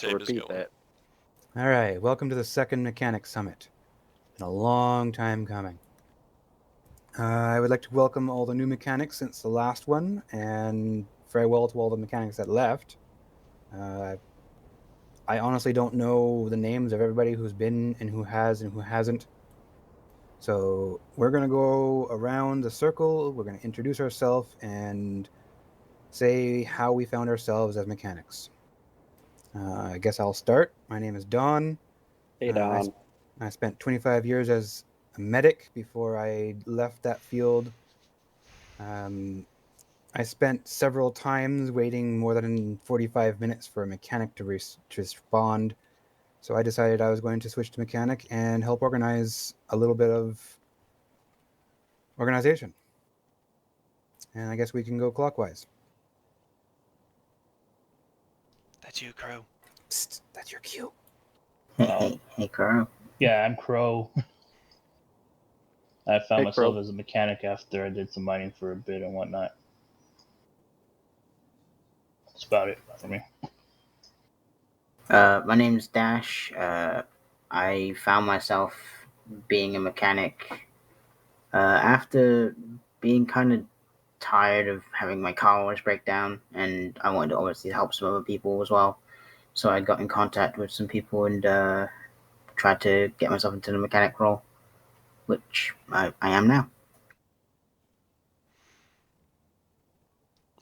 to repeat that. All right, welcome to the second Mechanics Summit. Been a long time coming. I would like to welcome all the new mechanics since the last one, and farewell to all the mechanics that left. I honestly don't know the names of everybody who's been and who has and who hasn't. So we're going to go around the circle, we're going to introduce ourselves and say how we found ourselves as mechanics. I guess I'll start. My name is Don. Hey, Don. I spent 25 years as a medic before I left that field. I spent several times waiting more than 45 minutes for a mechanic to respond. So I decided I was going to switch to mechanic and help organize a little bit of organization. And I guess we can go clockwise. That's you, Crow. Psst, that's your cue. Hey, Crow. Yeah, I'm Crow. I found myself Crow. as a mechanic after I did some mining for a bit and whatnot. That's about it for me. My name's Dash. I found myself being a mechanic after being kind of tired of having my car always break down, and I wanted to obviously help some other people as well. So I got in contact with some people and tried to get myself into the mechanic role, which I am now.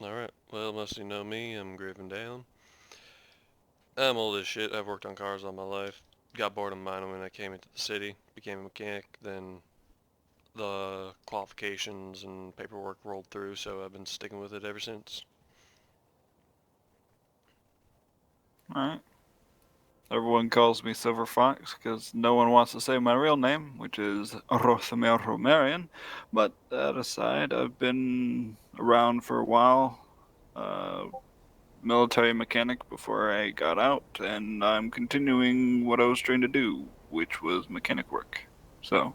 Alright, well, most of you know me. I'm Griffin Down. I'm old as shit. I've worked on cars all my life. Got bored of mining when I came into the city. Became a mechanic. Then the qualifications and paperwork rolled through, so I've been sticking with it ever since. Alright. Everyone calls me Silver Fox because no one wants to say my real name, which is Rothamel Romarian. But that aside, I've been around for a while. Military mechanic before I got out, and I'm continuing what I was trained to do, which was mechanic work. So.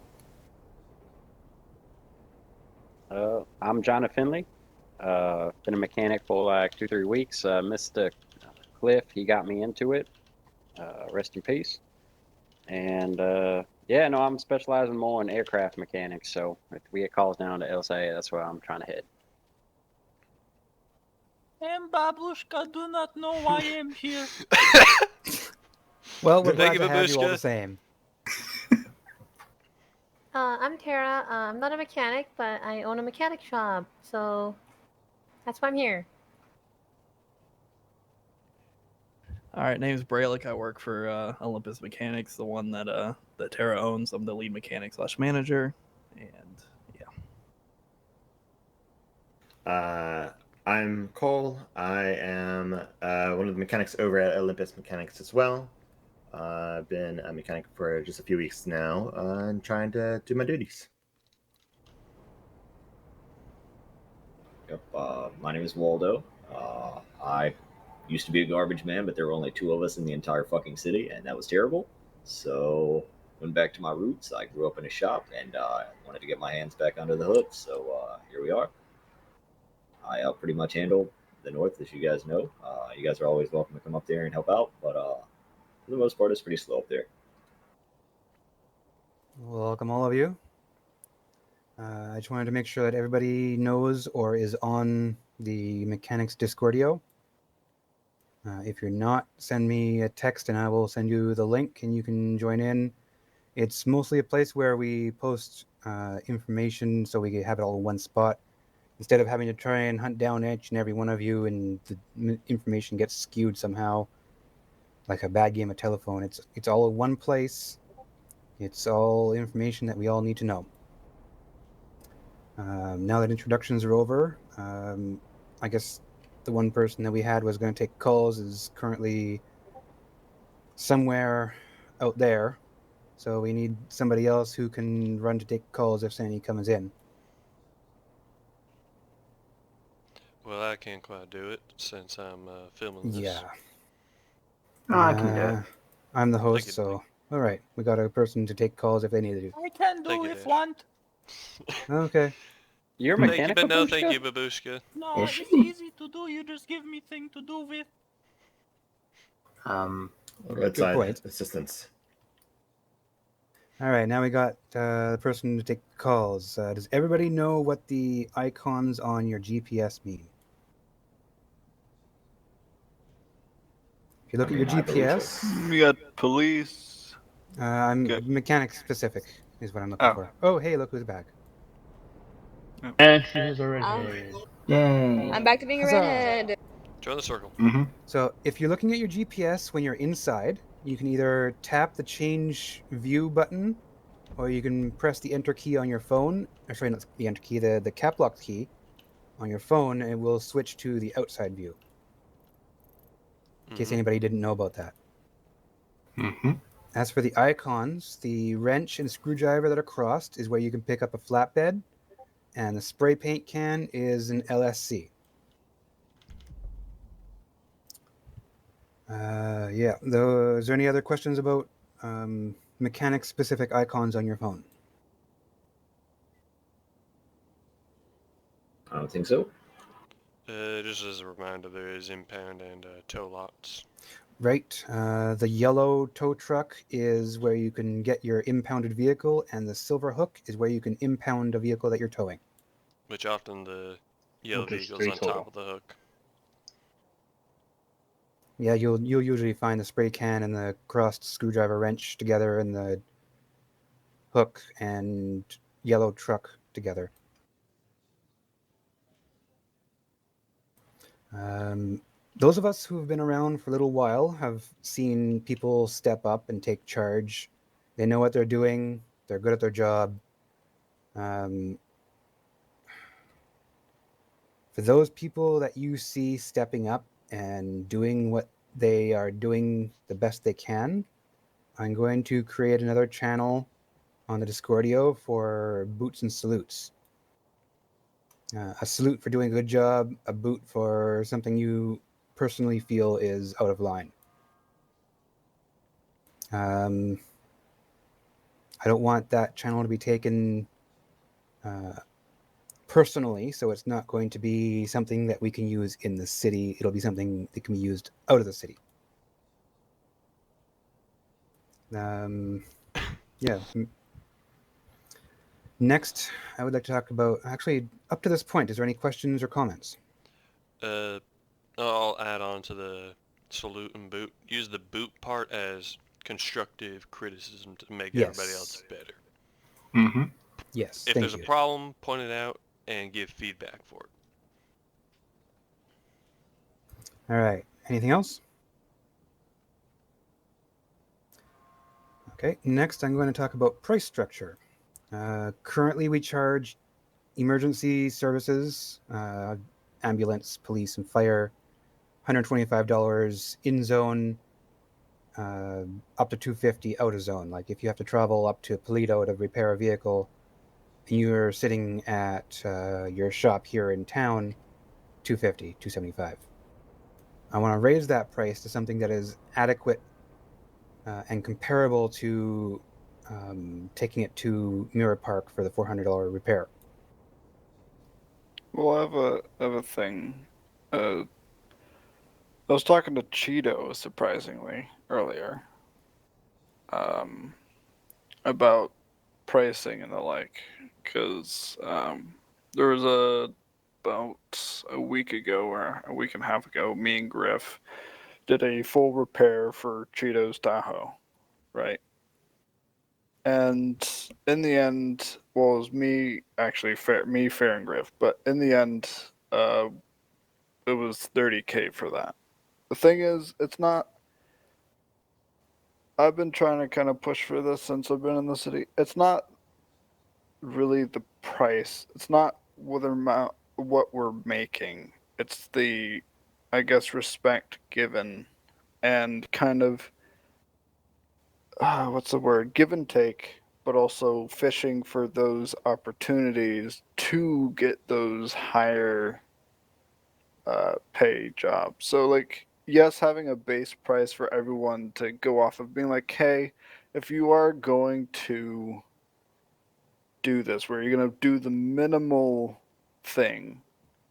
I'm Jonathan Finley. Been a mechanic for like 2-3 weeks. Mr. Cliff, he got me into it. Rest in peace. And yeah, no, I'm specializing more in aircraft mechanics. So if we get calls down to LSA, that's where I'm trying to head. And Babushka do not know why I am here. Well, we're Thank glad you, to have you all the Babushka. same. I'm Tara. I'm not a mechanic, but I own a mechanic shop, so that's why I'm here. Alright, name's Braylick. I work for Olympus Mechanics, the one that Tara owns. I'm the lead mechanic / manager. And yeah. I'm Cole. I am one of the mechanics over at Olympus Mechanics as well. I've been a mechanic for just a few weeks now and trying to do my duties. Yep. My name is Waldo. I used to be a garbage man, but there were only 2 of us in the entire fucking city, and that was terrible. So went back to my roots. I grew up in a shop, and wanted to get my hands back under the hood. So here we are. I pretty much handle the north, as you guys know. You guys are always welcome to come up there and help out, but for the most part, it's pretty slow up there. Welcome, all of you. I just wanted to make sure that everybody knows or is on the Mechanics Discordio. If you're not, send me a text and I will send you the link and you can join in. It's mostly a place where we post information so we can have it all in one spot. Instead of having to try and hunt down each and every one of you and the information gets skewed somehow, like a bad game of telephone. It's all in one place. It's all information that we all need to know. Now that introductions are over, I guess the one person that we had was going to take calls is currently somewhere out there. So we need somebody else who can run to take calls if Sandy comes in. Well, I can't quite do it since I'm filming this. Yeah. I can do it. I'm the host, so all right. We got a person to take calls if they need to. I can do if want. Okay. You're a Thank mechanic, you, but no, Babushka? thank you, Babushka. No, it's easy to do. You just give me thing to do with. Roadside point. assistance. All right, now we got the person to take calls. Does everybody know what the icons on your GPS mean? If you look at your I believe so. GPS, We got police. I'm Good. mechanic specific is what I'm looking Oh. for. Oh, hey, look who's back. And she was a redhead. Yay. I'm back to being a Huzzah. redhead. Join the circle. So if you're looking at your GPS when you're inside, you can either tap the change view button, or you can press the enter key on your phone. Or sorry, not the enter key, the cap lock key on your phone, and it will switch to the outside view. In case anybody didn't know about that. As for the icons, the wrench and screwdriver that are crossed is where you can pick up a flatbed, and the spray paint can is an LSC. Yeah. Is there any other questions about mechanic-specific icons on your phone? I don't think so. Just as a reminder, there is impound and tow lots. Right. The yellow tow truck is where you can get your impounded vehicle, and the silver hook is where you can impound a vehicle that you're towing. Which often the yellow Okay, vehicle's straight on top total. of the hook. Yeah, you'll usually find the spray can and the crossed screwdriver wrench together, and the hook and yellow truck together. Those of us who have been around for a little while have seen people step up and take charge. They know what they're doing. They're good at their job. For those people that you see stepping up and doing what they are doing the best they can, I'm going to create another channel on the Discordio for boots and salutes. A salute for doing a good job, a boot for something you personally feel is out of line. I don't want that channel to be taken personally, so it's not going to be something that we can use in the city. It'll be something that can be used out of the city. Yeah. Next, I would like to talk about, actually, up to this point, is there any questions or comments? I'll add on to the salute and boot. Use the boot part as constructive criticism to make everybody else better. Yes, If thank there's you. a problem, point it out and give feedback for it. All right. Anything else? Okay. Next, I'm going to talk about price structure. Currently, we charge emergency services, ambulance, police, and fire, $125 in zone, up to $250 out of zone. Like if you have to travel up to Polito to repair a vehicle, and you're sitting at your shop here in town, $250, $275. I want to raise that price to something that is adequate and comparable to taking it to Mirror Park for the $400 repair. Well, I have a thing. I was talking to Cheeto, surprisingly, earlier, about pricing and the like, because there was about a week ago or a week and a half ago, me and Griff did a full repair for Cheeto's Tahoe, right? And in the end, well, it was me actually, fair and Griff, but in the end, it was $30K for that. The thing is, it's not. I've been trying to kind of push for this since I've been in the city. It's not really the price. It's not what we're making. It's the, I guess, respect given and kind of what's the word? Give and take, but also fishing for those opportunities to get those higher pay jobs. So, like, yes, having a base price for everyone to go off of, being like, hey, if you are going to do this, where you're going to do the minimal thing,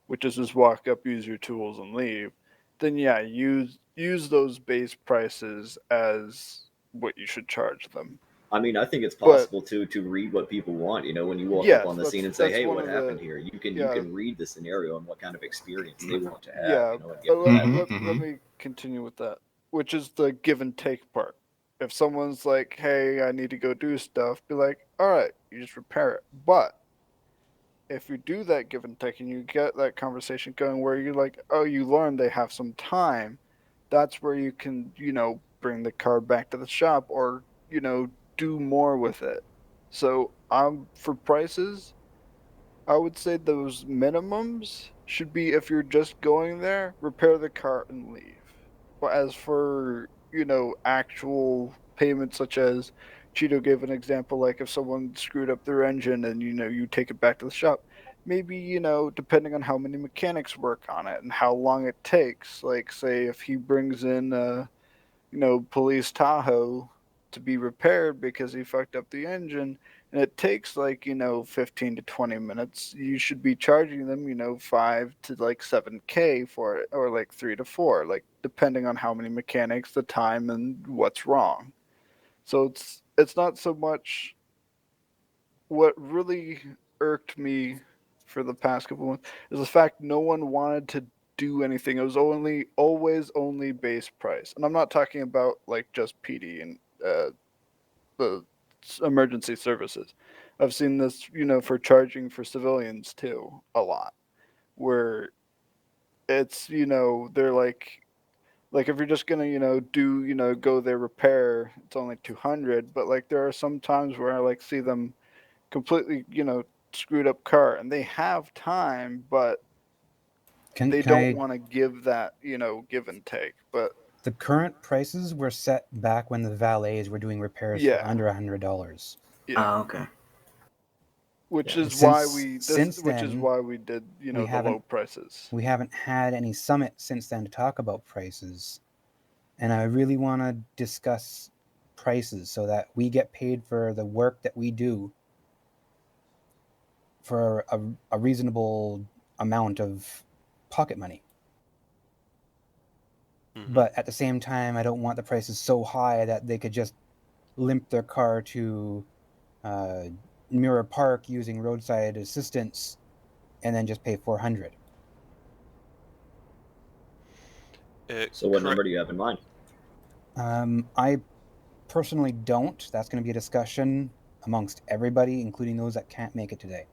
which is just walk up, use your tools, and leave, then yeah, use those base prices as what you should charge them. I mean, I think it's But possible to read what people want. You know, when you walk up yes, on the scene and say, that's "Hey, one what of happened the here?" You yeah can read the scenario and what kind of experience they want to have. yeah. You know, and give them Let, that. Mhm, let, let mhm. me continue with that, which is the give and take part. If someone's like, "Hey, I need to go do stuff," be like, "All right, you just repair it." But if you do that give and take and you get that conversation going where you're like, oh, you learn they have some time, that's where you can, bring the car back to the shop or, do more with it. So for prices, I would say those minimums should be if you're just going there, repair the car and leave. But as for, actual payments such as Cheeto gave an example, like if someone screwed up their engine and, you take it back to the shop, maybe, depending on how many mechanics work on it and how long it takes, like say if he brings in police Tahoe to be repaired because he fucked up the engine and it takes like 15 to 20 minutes, you should be charging them 5 to like 7K for it, or like 3 to 4, like depending on how many mechanics, the time, and what's wrong. So it's not so much. What really irked me for the past couple months is the fact no one wanted to do anything. It was always only base price, and I'm not talking about like just PD and the emergency services. I've seen this, for charging for civilians too, a lot, where it's they're like if you're just gonna do go there repair, it's only 200, but like there are some times where I like see them completely, screwed up car and they have time, but they Can don't I? want to give that, give and take. But The current prices were set back when the valets were doing repairs for yeah, under $100. yeah. Oh, okay. Which Yeah. is why Since which is then, why we did, we the low haven't prices. we haven't had any summit since then to talk about prices, and I really want to discuss prices so that we get paid for the work that we do for a reasonable amount of pocket money. Mhm. But at the same time, I don't want the prices so high that they could just limp their car to Mirror Park using roadside assistance and then just pay $400. So, what Correct. number do you have in mind? I personally don't. That's going to be a discussion amongst everybody, including those that can't make it today.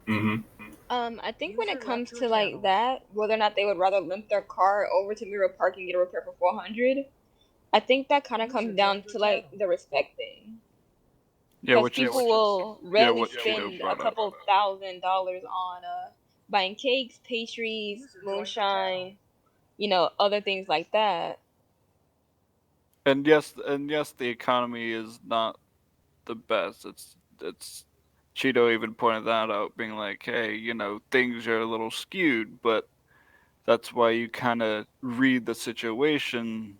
Mm-hmm. I think when it comes to like that, whether or not they would rather limp their car over to Mirror Park and get a repair for 400, I think that kind of comes down to like the respect thing. Yeah, Because which is people will yeah, rarely what Cheeto spend a brought up. couple $1,000s on buying cakes, pastries, moonshine, other things like that. And yes, the economy is not the best. It's Cheeto even pointed that out, being like, hey, things are a little skewed, but that's why you kind of read the situation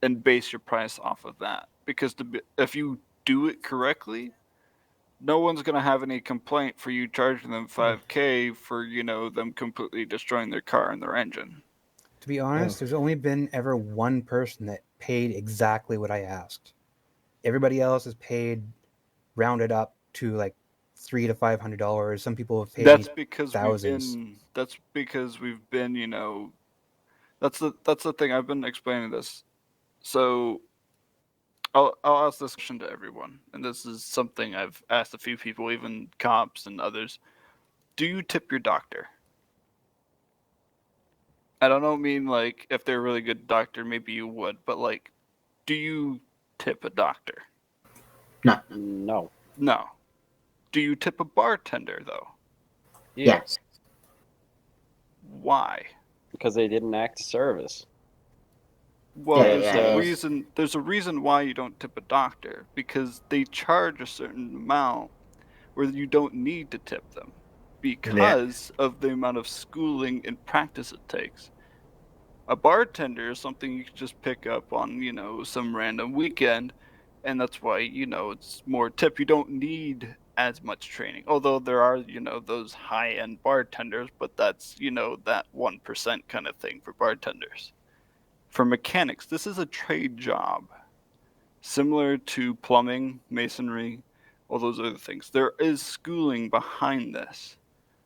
and base your price off of that. Because if you do it correctly, no one's gonna have any complaint for you charging them 5K for them completely destroying their car and their engine. To be honest, there's only been ever one person that paid exactly what I asked. Everybody else has paid rounded up to like $300 to $500. Some people have paid That's me because thousands. we've been, that's the thing. I've been explaining this. So I'll ask this question to everyone, and this is something I've asked a few people, even cops and others. Do you tip your doctor? I don't mean like if they're a really good doctor, maybe you would, but like, do you tip a doctor? No. No. No. Do you tip a bartender though? Yes. Why? Because they didn't act service. Well, Yeah, there's yeah, a yeah. reason. There's a reason why you don't tip a doctor, because they charge a certain amount where you don't need to tip them because of the amount of schooling and practice it takes. A bartender is something you can just pick up on, some random weekend, and that's why, it's more tip. You don't need as much training. Although there are, those high-end bartenders, but that's, that 1% kind of thing for bartenders. For mechanics, this is a trade job. Similar to plumbing, masonry, all those other things. There is schooling behind this.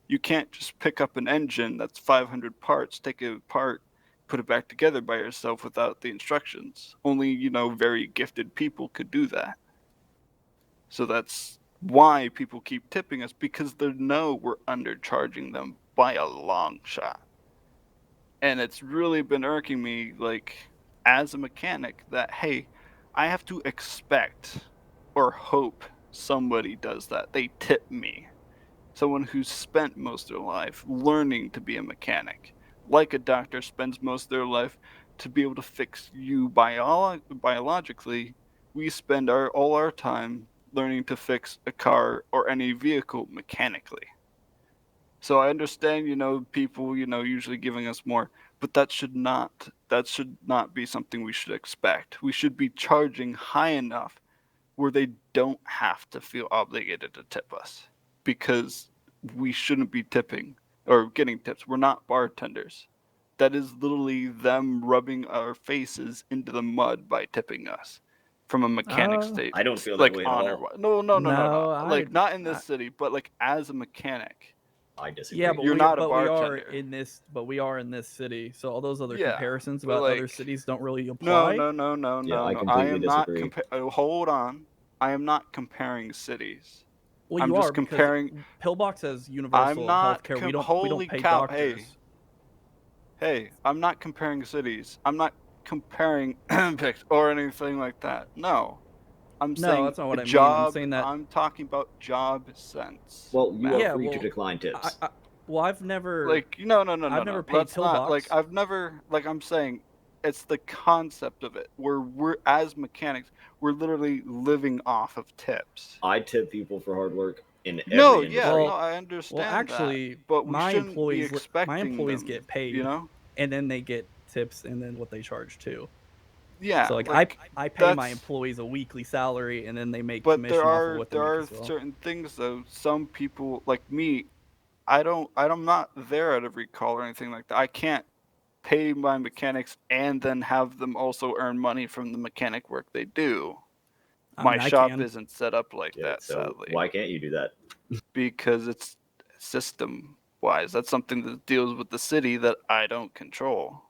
You can't just pick up an engine that's 500 parts, take it apart, put it back together by yourself without the instructions. Only, very gifted people could do that. So that's why people keep tipping us, because they know we're undercharging them by a long shot. And it's really been irking me, as a mechanic, that, hey, I have to expect or hope somebody does that. They tip me. Someone who's spent most of their life learning to be a mechanic. Like a doctor spends most of their life to be able to fix you biologically, we spend all our time learning to fix a car or any vehicle mechanically. So I understand, people, usually giving us more, but that should not be something we should expect. We should be charging high enough where they don't have to feel obligated to tip us, because we shouldn't be tipping or getting tips. We're not bartenders. That is literally them rubbing our faces into the mud by tipping us. From a mechanic state, I don't feel that way at all. No. No, Like not in this city, but like as a mechanic. I disagree. Yeah, but You're not a we are bartender. we are in this city. So all those other Yeah, comparisons but, about other like, cities don't really apply. No. Yeah, I I completely am not disagree. hold on. I am not comparing cities. Well, I'm you just are comparing. because Pillbox has universal I'm not. healthcare. We don't Holy pay cow! doctors. Hey, I'm not comparing cities. I'm not comparing picks or anything like that. No, I'm No, saying that's not what I mean. job. I'm saying that. I'm talking about job sense. Well, you are Yeah, free to well, decline tips. Well, I've never No. I've never paid Let's not. Pillbox. I've never. I'm saying, it's the concept of it. Where we're as mechanics, we're literally living off of tips. I tip people for hard work in every No, industry. yeah, no, I understand. Well, actually, that, but we my shouldn't employees be expecting my employees them, get paid, and then they get tips, and then what they charge too. Yeah. So I pay my employees a weekly salary, and then they make commission off of what they make as well. Certain things though. Some people like me, I'm not there at every call or anything like that. I can't pay my mechanics and then have them also earn money from the mechanic work they do. My shop isn't set up like that, so sadly. why can't you do that? Because it's system wise. That's something that deals with the city that I don't control.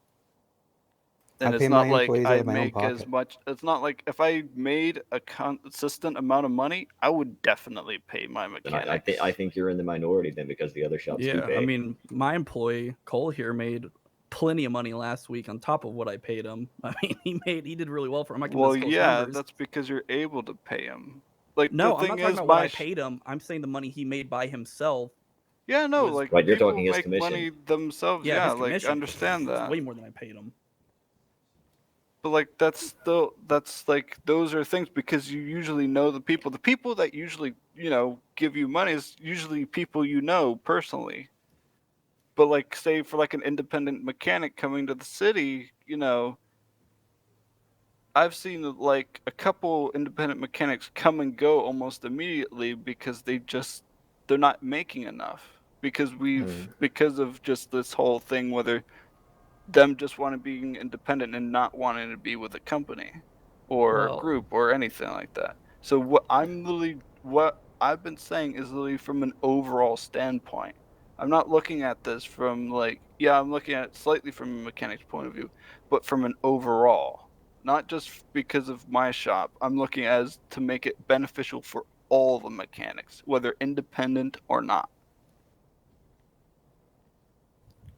And I it's pay not my like employees I out of my own make as pocket. much. It's not like if I made a consistent amount of money, I would definitely pay my Then mechanics. I think you're in the minority then, because the other shops do Yeah, pay. I mean, my employee Cole here made plenty of money last week on top of what I paid him. I mean, he did really well for him. I can disclose numbers. That's because you're able to pay him. Like No, the I'm thing not talking is, about what I paid him. I'm saying the money he made by himself. Yeah, no, was- Right, you're people talking his make commission. money themselves. Yeah, Yeah, his like commission. understand It's that. way more than I paid him. But like that's like those are things, because you usually know the people. The people that usually give you money is usually people you know personally. But like say for like an independent mechanic coming to the city, I've seen like a couple independent mechanics come and go almost immediately because they're not making enough, because because of just this whole thing, whether them just want to be independent and not wanting to be with a company or a group or anything like that. So what I've been saying is literally from an overall standpoint. I'm not looking at this from I'm looking at it slightly from a mechanic's point of view, but from an overall. Not just because of my shop. I'm looking as to make it beneficial for all the mechanics, whether independent or not.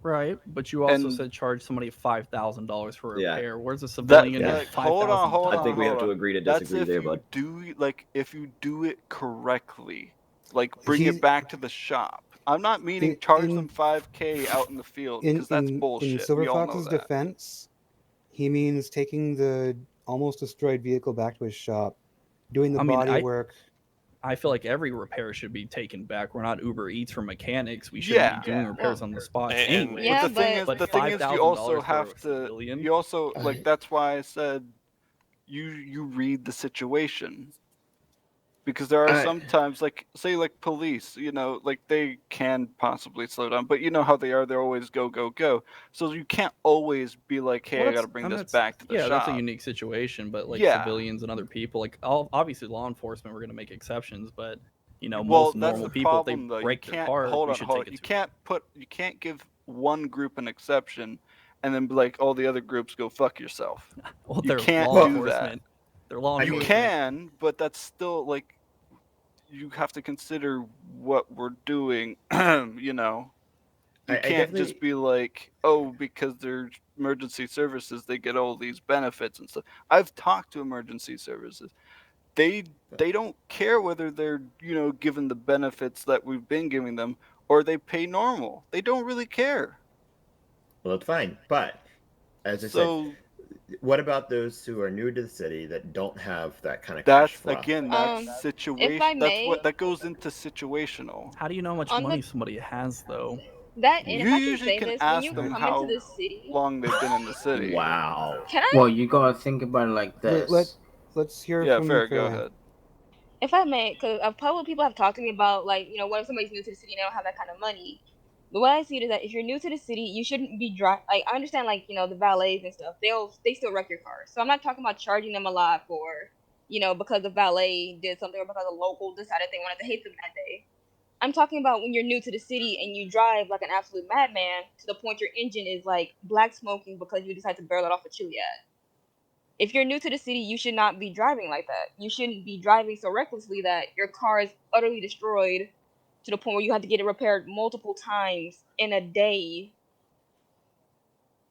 Right, but you also said charge somebody $5,000 for a repair. Yeah. Where's a civilian get Hold on. I think we have to agree to disagree there, bud. If you do it correctly, like bring it back to the shop. I'm not meaning charge them $5,000 out in the field, because that's bullshit. In Silver we all know Fox's that. defense, he means taking the almost destroyed vehicle back to his shop, doing the body work. I feel like every repair should be taken back. We're not Uber Eats for mechanics. We shouldn't be doing repairs on the spot anyway. But the thing is, you also have to. You also that's why I said you read the situation, Because there are sometimes, like, say, like police, you know, like they can possibly slow down, but you know how they are, they're always go, go, go. So you can't always be like, hey, Well, I gotta bring this that's back to the shop. that's a unique situation. But like Yeah. civilians and other people, like obviously law enforcement, we're gonna make exceptions. But you know, Well, most that's normal the people, if they problem, though. break You their can't car, hold we on, should hold on. take it You can't give one group an exception and then be like, all the other groups go fuck yourself. Well, You they're can't law do that. enforcement. They're law You enforcement. can, but that's still like you have to consider what we're doing. You know, you I can't just definitely- be like, oh, because they're emergency services, they get all these benefits and stuff. I've talked to emergency services. They don't care whether they're, you know, given the benefits that we've been giving them or they pay normal. They don't really care. Well, that's fine. But as I So said, what about those who are new to the city that don't have that kind of that's cash flow? again, that's If I situation. That's may, what that goes into situational. How do you know how much On the- money somebody has, though? that, and You if I can usually say can this, when ask you them come how into the city, long they've been in the city. Wow. can I? Well, you gotta think about it like this. Let's hear Yeah, from fair. Go Fairlane. ahead. If I may, because a couple of people have talked to me about, like, you know, what if somebody's new to the city and they don't have that kind of money? The way I see it is that if you're new to the city, you shouldn't be like, I understand, like, you know, the valets and stuff, they still wreck your car. So I'm not talking about charging them a lot for, you know, because the valet did something or because a local decided they wanted to hate them that day. I'm talking about when you're new to the city and you drive like an absolute madman to the point your engine is like black smoking because you decide to barrel it off a Chiliad. If you're new to the city, you should not be driving like that. You shouldn't be driving so recklessly that your car is utterly destroyed to the point where you have to get it repaired multiple times in a day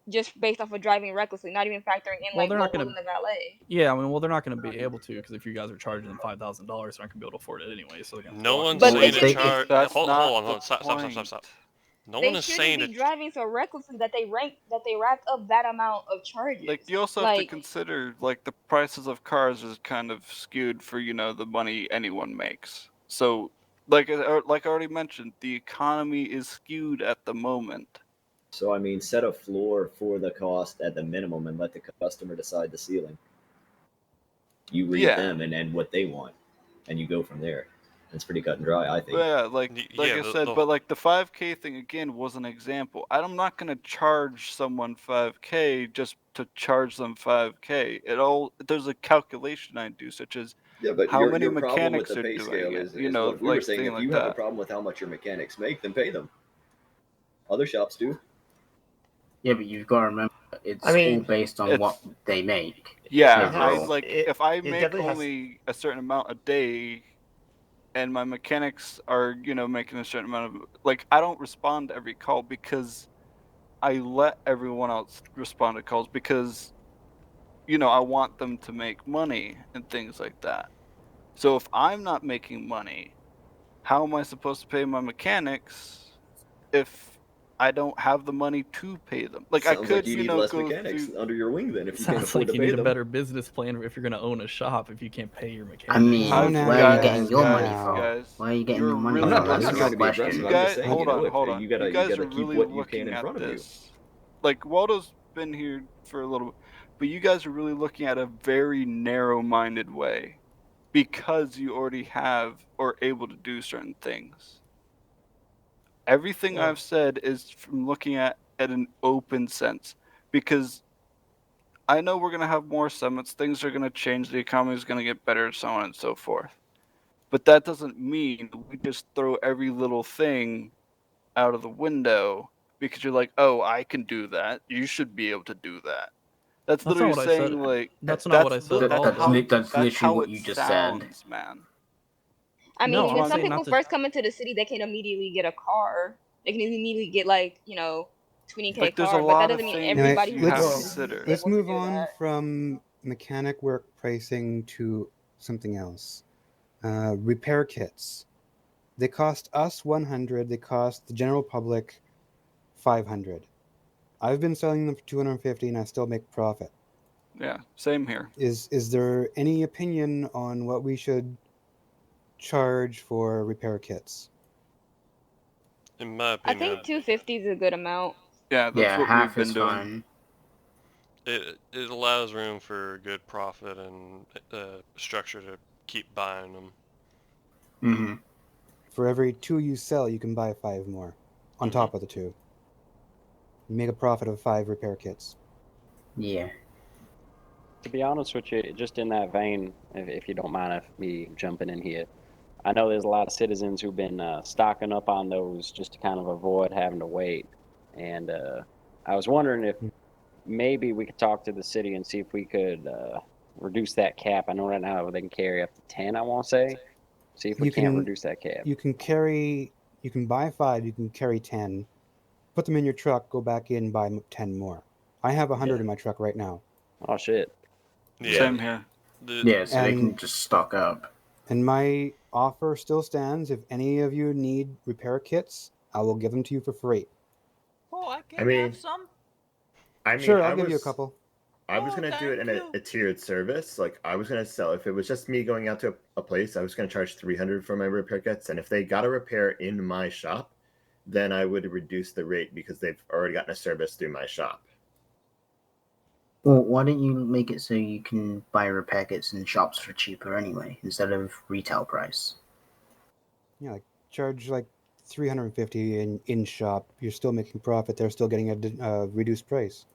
just based off of driving recklessly, not even factoring in Well, like they're not locals gonna. in the valet. Yeah, I mean, well, they're not going to be able to because if you guys are charging them $5,000, they're not going to be able to afford it anyway. So they're going to. No one's But saying they to should- charge. That's Hold not on, the hold on. Stop. point. No They one is shouldn't saying be to. driving so recklessly that they rack up that amount of charges. Like you also have to Like, consider like the prices of cars is kind of skewed for, you know, the money anyone makes. So like I already mentioned, the economy is skewed at the moment. So I mean, set a floor for the cost at the minimum and let the customer decide the ceiling. You read Yeah. them and what they want, and you go from there. It's pretty cut and dry, I think. Yeah, like Yeah, I said, but like the 5K thing again was an example. I'm not gonna charge someone 5K just to charge them 5K. There's a calculation I do, such as Yeah, but how many your problem with mechanics the are pay doing scale it. is You know, what we were like saying. thing If like you have a that. problem with how much your mechanics make, then pay them. Other shops do. Yeah, but you've got to remember, it's I mean, all based on it's- what they make. Yeah, It I has- like it- if I it make definitely has- only a certain amount a day, and my mechanics are, you know, making a certain amount of, like, I don't respond to every call because I let everyone else respond to calls because, you know, I want them to make money and things like that. So if I'm not making money, how am I supposed to pay my mechanics if I don't have the money to pay them? Like, I Sounds could, like you you need know, less go mechanics through. under your wing then if you can't Sounds afford like to you pay need a them. better business plan if you're going to own a shop if you can't pay your mechanics. I mean, Oh, now, where are you guys, getting your money guys, from? guys, Where are you getting you're your money really from? I'm not That's trying the to be aggressive. You question. I'm guys, just saying, hold you know, on, if hold on. you gotta guys keep are really what you looking can in at front of you. this. Like Waldo's been here for a little bit, but you guys are really looking at a very narrow-minded way because you already have or able to do certain things. Everything I've said is from looking at an open sense because I know we're gonna have more summits. Things are gonna change. The economy is gonna get better, so on and so forth. But that doesn't mean we just throw every little thing out of the window because you're like, oh, I can do that. You should be able to do that. That's That's literally not what I said. saying like That's not what I said at all, That's though. literally how what it you just sounds, said. man. I mean, No, when I'm some saying people not to. first come into the city, they can immediately get a car. They can immediately get like, you know, 20K Like there's a car, but that lot of doesn't mean things everybody you who have to comes into the city consider. is let's able to move do on that. from mechanic work pricing to something else. Repair kits. They cost us 100. They cost the general public 500. I've been selling them for 250, and I still make profit. Yeah, same here. Is there any opinion on what we should charge for repair kits? In my I opinion, think 250 is a good amount. Yeah, that's Yeah, what half we've is been doing. fine. it allows room for good profit and structure to keep buying them. Mm-hmm. For every 2 you sell, you can buy 5 more on top of the 2. You make a profit of 5 repair kits. Yeah. To be honest with you, just in that vein, if you don't mind me jumping in here, I know there's a lot of citizens who've been stocking up on those just to kind of avoid having to wait. And I was wondering if maybe we could talk to the city and see if we could reduce that cap. I know right now they can carry up to 10, I want to say. See if we You can't can reduce that cap. you can buy 5, you can carry 10, put them in your truck, go back in, buy 10 more. I have 100 in my truck right now. Oh, shit. Yeah. Same here. Yeah, so they can And- just stock up. And my offer still stands. If any of you need repair kits, I will give them to you for free. Oh, I can I mean, have some. Sure, I'll give you a couple. I was Oh, gonna do it in thank a tiered service. Like I was gonna sell. If it was just me going out to a place, I was gonna charge 300 for my repair kits, and if they got a repair in my shop, then I would reduce the rate because they've already gotten a service through my shop. Well, why don't you make it so you can buy repair kits in shops for cheaper anyway, instead of retail price? Yeah, like charge like 350 in shop. You're still making profit. They're still getting a reduced price.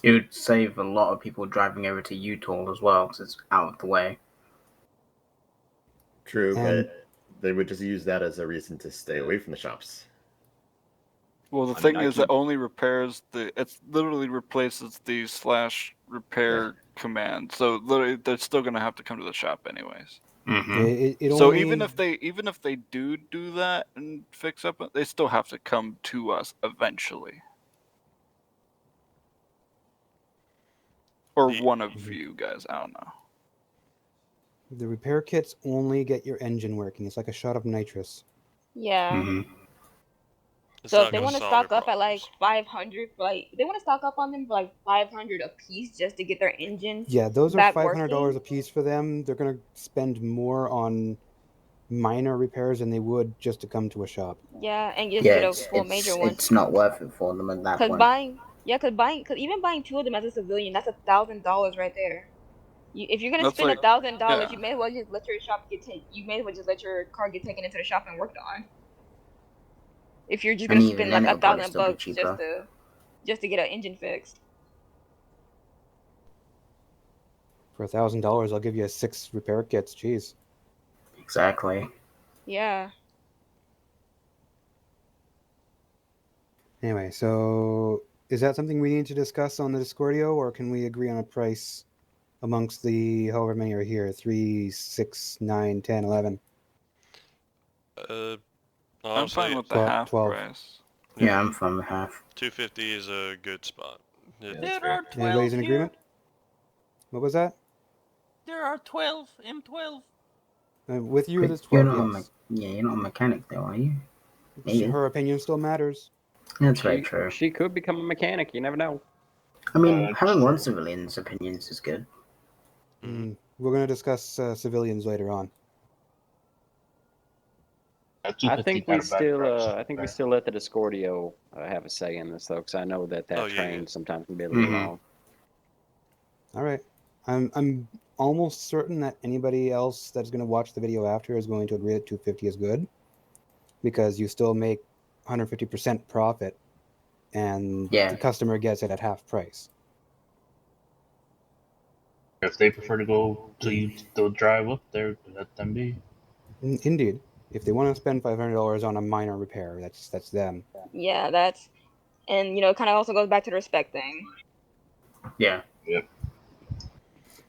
It would save a lot of people driving over to Utah as well, because it's out of the way. True, And- but they would just use that as a reason to stay away from the shops. Well, the I thing mean, I is, it keep- only repairs it literally replaces the /repair command. So literally, they're still gonna have to come to the shop anyways. Mm-hmm. It So only, even if they do that and fix up, they still have to come to us eventually, or one of you guys. I don't know. the repair kits only get your engine working. It's like a shot of nitrous. Yeah. Mm-hmm. It's So not if they gonna want to solve stock your up at like problems. 500, like they want to stock up on them for like 500 a piece just to get their engines Yeah, those are back $500 working. a piece for them. They're gonna spend more on minor repairs than they would just to come to a shop. Yeah, and just Yeah, get a full major one. it's not worth it for them at that Cause point. cause even buying 2 of them as a civilian, that's $1,000 right there. If you're gonna That's spend like- $1,000, yeah. you may as well just let your shop you may as well just let your car get taken into the shop and worked on. If you're just And gonna even spend then, like it'll probably $1,000 still be bucks cheaper. just to get an engine fixed. For $1,000, I'll give you 6 repair kits. Jeez. Exactly. Yeah. Anyway, so is that something we need to discuss on the Discordio, or can we agree on a price amongst the however many are here? 3, 6, 9, 10, 11. I'm I'm fine with the 12, half 12. price. Yeah, I'm fine with half. 250 is a good spot. that's There fair. are 12 Everybody's in here. agreement? What was that? There are 12 M12. With you, But there's you're 12, not yes. you're not a mechanic though, are you? Maybe. Her opinion still matters. That's very true. She could become a mechanic. You never know. I mean, having one civilian's opinions is good. We're going to discuss civilians later on. I think we still let the Discordio have a say in this though, because I know that train sometimes can be a little long. All right. I'm almost certain that anybody else that's going to watch the video after is going to agree that 250 is good, because you still make 150% profit, and the customer gets it at half price. If they prefer to go to you, they'll drive up there. Let them be. Indeed, if they want to spend $500 on a minor repair, that's them. Yeah, that's, and it kind of also goes back to the respect thing. Yeah. Yep.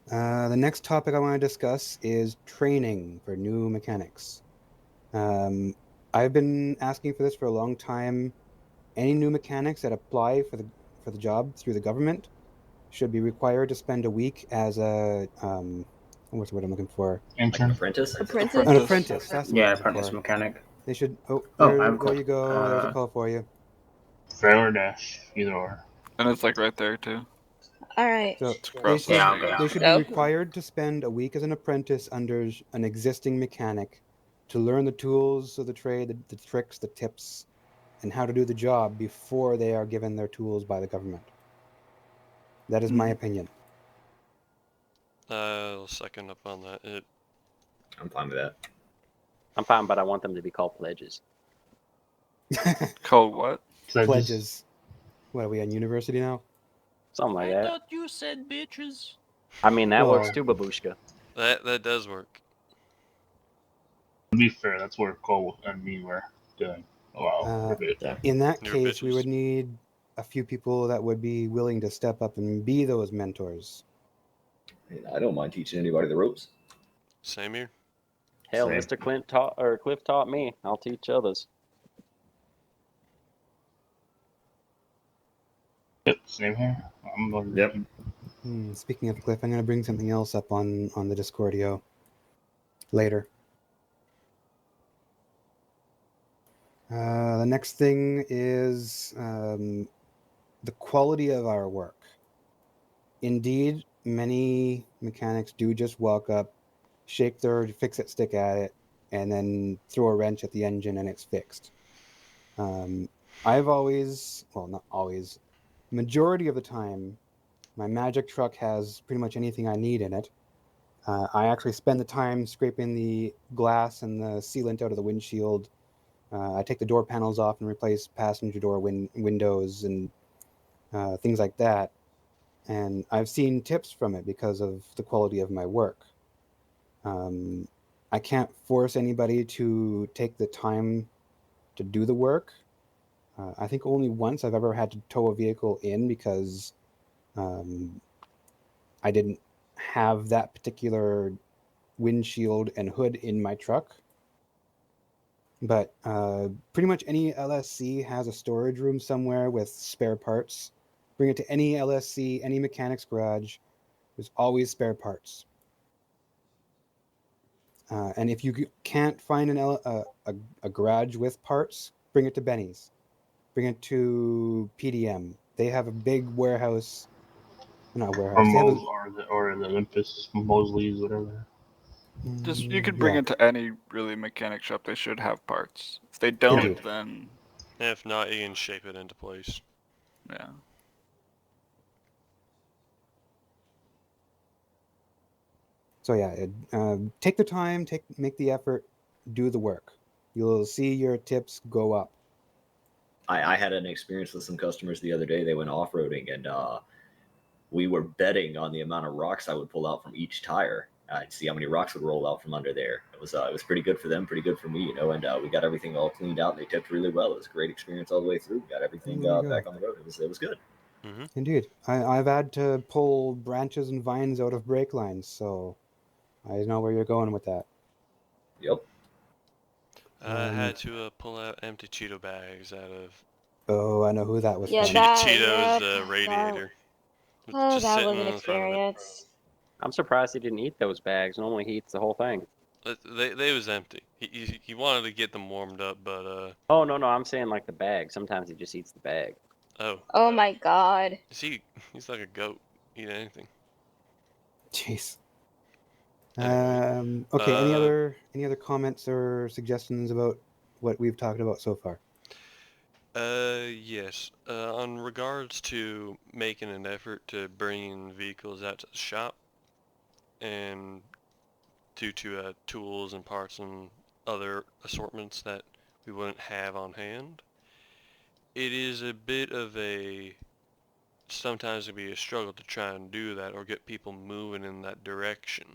The next topic I want to discuss is training for new mechanics. I've been asking for this for a long time. Any new mechanics that apply for the job through the government should be required to spend a week as a what's the word I'm looking for? Like an apprentice? An apprentice. That's the word I'm looking apprentice for. mechanic. They should. I've There got, you go. There's a call for you. Fail or dash, either or. And it's like right there too. All right. So Across they should be required to spend a week as an apprentice under an existing mechanic to learn the tools of the trade, the tricks, the tips, and how to do the job before they are given their tools by the government. That is my opinion. I'll second up on that. I'm fine with that. I'm fine, but I want them to be called pledges. Called what? Pledges. What are we on university now? Something like I that. thought you said bitches. I mean, that works Well- too, babushka. That does work. To be fair, that's where Cole and me were doing a while. Yeah. In that You're case, we bitches. would need a few people that would be willing to step up and be those mentors. I don't mind teaching anybody the ropes. Same here. Hell, Same. Mr. Cliff taught me. I'll teach others. Yep, same here. I'm going. Yep. Speaking of Cliff, I'm going to bring something else up on the Discordio later. The next thing is the quality of our work. Indeed, many mechanics do just walk up, shake their fix-it stick at it, and then throw a wrench at the engine and it's fixed. I've always, well, not always, majority of the time, my magic truck has pretty much anything I need in it. I actually spend the time scraping the glass and the sealant out of the windshield. I take the door panels off and replace passenger door windows and things like that. And I've seen tips from it because of the quality of my work. I can't force anybody to take the time to do the work. I think only once I've ever had to tow a vehicle in because I didn't have that particular windshield and hood in my truck. But pretty much any LSC has a storage room somewhere with spare parts. Bring it to any LSC, any mechanic's garage. There's always spare parts. And if you can't find a garage with parts, bring it to Benny's. Bring it to PDM. They have a big warehouse. Not a warehouse. They have Or the Olympus, Mosley's, whatever. Just you could bring yeah. it to any really mechanic shop. They should have parts. If they don't, Indeed. then If not, you can shape it into place. yeah. So yeah, take the time, make the effort, do the work. You'll see your tips go up. I had an experience with some customers the other day. They went off-roading, and we were betting on the amount of rocks I would pull out from each tire. To see how many rocks would roll out from under there. It was pretty good for them, pretty good for me, you know. And we got everything all cleaned out. And they tipped really well. It was a great experience all the way through. Got everything There you go. back on the road. It was good. Indeed, I've had to pull branches and vines out of brake lines, so I know where you're going with that. Yep. I had to pull out empty Cheeto bags out of Oh, I know who that was Yeah, from. Cheeto's radiator. Oh, Just that sitting was an in front of it. experience. I'm surprised he didn't eat those bags. Normally he eats the whole thing. They was empty. He wanted to get them warmed up, but Oh, no, I'm saying like the bag. Sometimes he just eats the bag. oh, Oh my god. he's like a goat. Eat anything. Jeez. Anyway, Okay. Any other comments or suggestions about what we've talked about so far? Yes. On regards to making an effort to bring vehicles out to the shop, and due to tools and parts and other assortments that we wouldn't have on hand, it is a bit of sometimes it can be a struggle to try and do that or get people moving in that direction,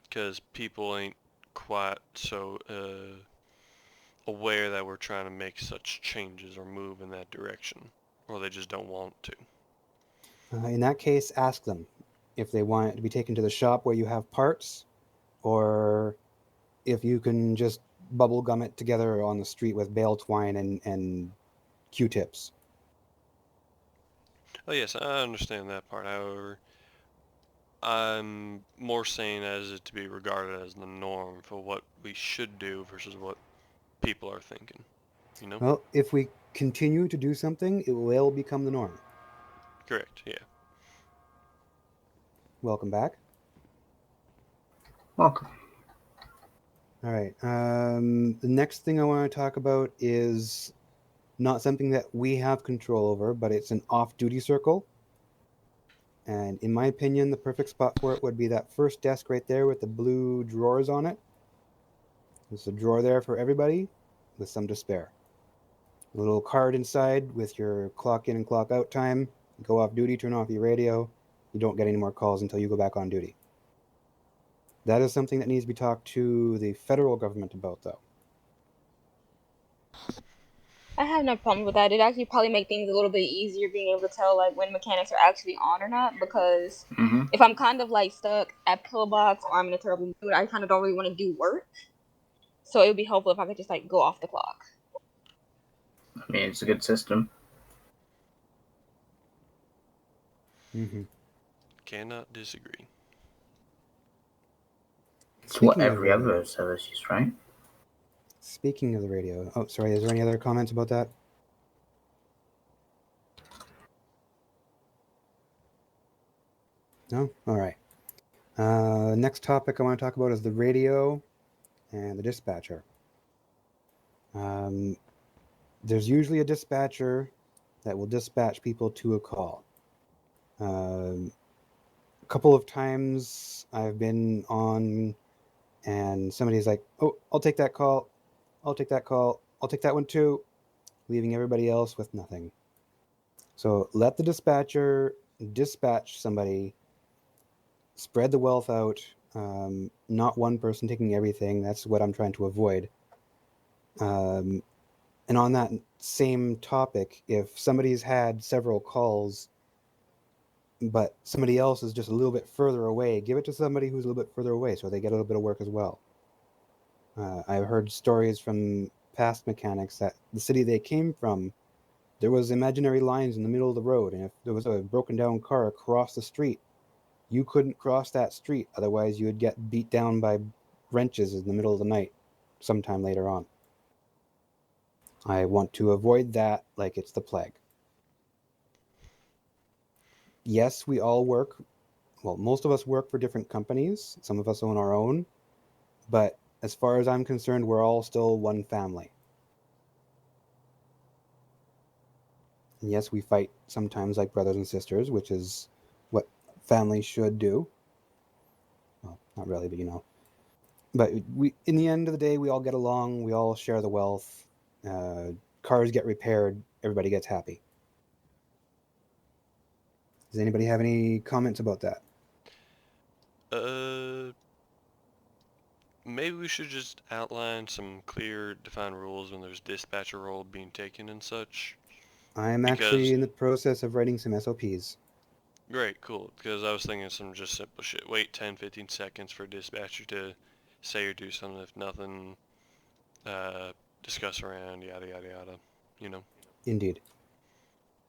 because people ain't quite so aware that we're trying to make such changes or move in that direction, or they just don't want to. In that case, ask them if they want it to be taken to the shop where you have parts, or if you can just bubble gum it together on the street with bale twine and Q-tips. Oh yes, I understand that part. However, I'm more saying as it to be regarded as the norm for what we should do versus what people are thinking. You know? Well, if we continue to do something, it will become the norm. Correct. Yeah. Welcome back. Welcome. All right. The next thing I want to talk about is not something that we have control over, but it's an off-duty circle. And in my opinion, the perfect spot for it would be that first desk right there with the blue drawers on it. There's a drawer there for everybody with some to spare. A little card inside with your clock in and clock out time. Go off duty, turn off your radio. You don't get any more calls until you go back on duty. That is something that needs to be talked to the federal government about, though. I have no problem with that. It actually probably make things a little bit easier being able to tell like when mechanics are actually on or not. Because if I'm kind of like stuck at pillbox or I'm in a terrible mood, I kind of don't really want to do work. So it would be helpful if I could just like go off the clock. I mean, it's a good system. Mm-hmm. Cannot disagree. It's what Speaking of every radio- other service uses, right? Speaking of the radio, oh, sorry, is there any other comments about that? No? All right. Next topic I want to talk about is the radio and the dispatcher. There's usually a dispatcher that will dispatch people to a call. A couple of times I've been on and somebody's like, oh, I'll take that call. I'll take that call. I'll take that one too, leaving everybody else with nothing. So let the dispatcher dispatch somebody, spread the wealth out, not one person taking everything. That's what I'm trying to avoid. And on that same topic, if somebody's had several calls, but somebody else is just a little bit further away, give it to somebody who's a little bit further away so they get a little bit of work as well. I've heard stories from past mechanics that the city they came from, there was imaginary lines in the middle of the road, and if there was a broken down car across the street, you couldn't cross that street, otherwise you would get beat down by wrenches in the middle of the night sometime later on. I want to avoid that like it's the plague. Yes, we all work, well, most of us work for different companies, some of us own our own, but as far as I'm concerned, we're all still one family. And yes, we fight sometimes like brothers and sisters, which is what families should do. Well, not really, but you know. But we, in the end of the day, we all get along. We all share the wealth. Cars get repaired. Everybody gets happy. Does anybody have any comments about that? Maybe we should just outline some clear, defined rules when there's dispatcher role being taken and such. I'm actually in the process of writing some SOPs. Great, cool. Because I was thinking some just simple shit. Wait 10, 15 seconds for a dispatcher to say or do something. If nothing, discuss around, yada, yada, yada. You know? Indeed.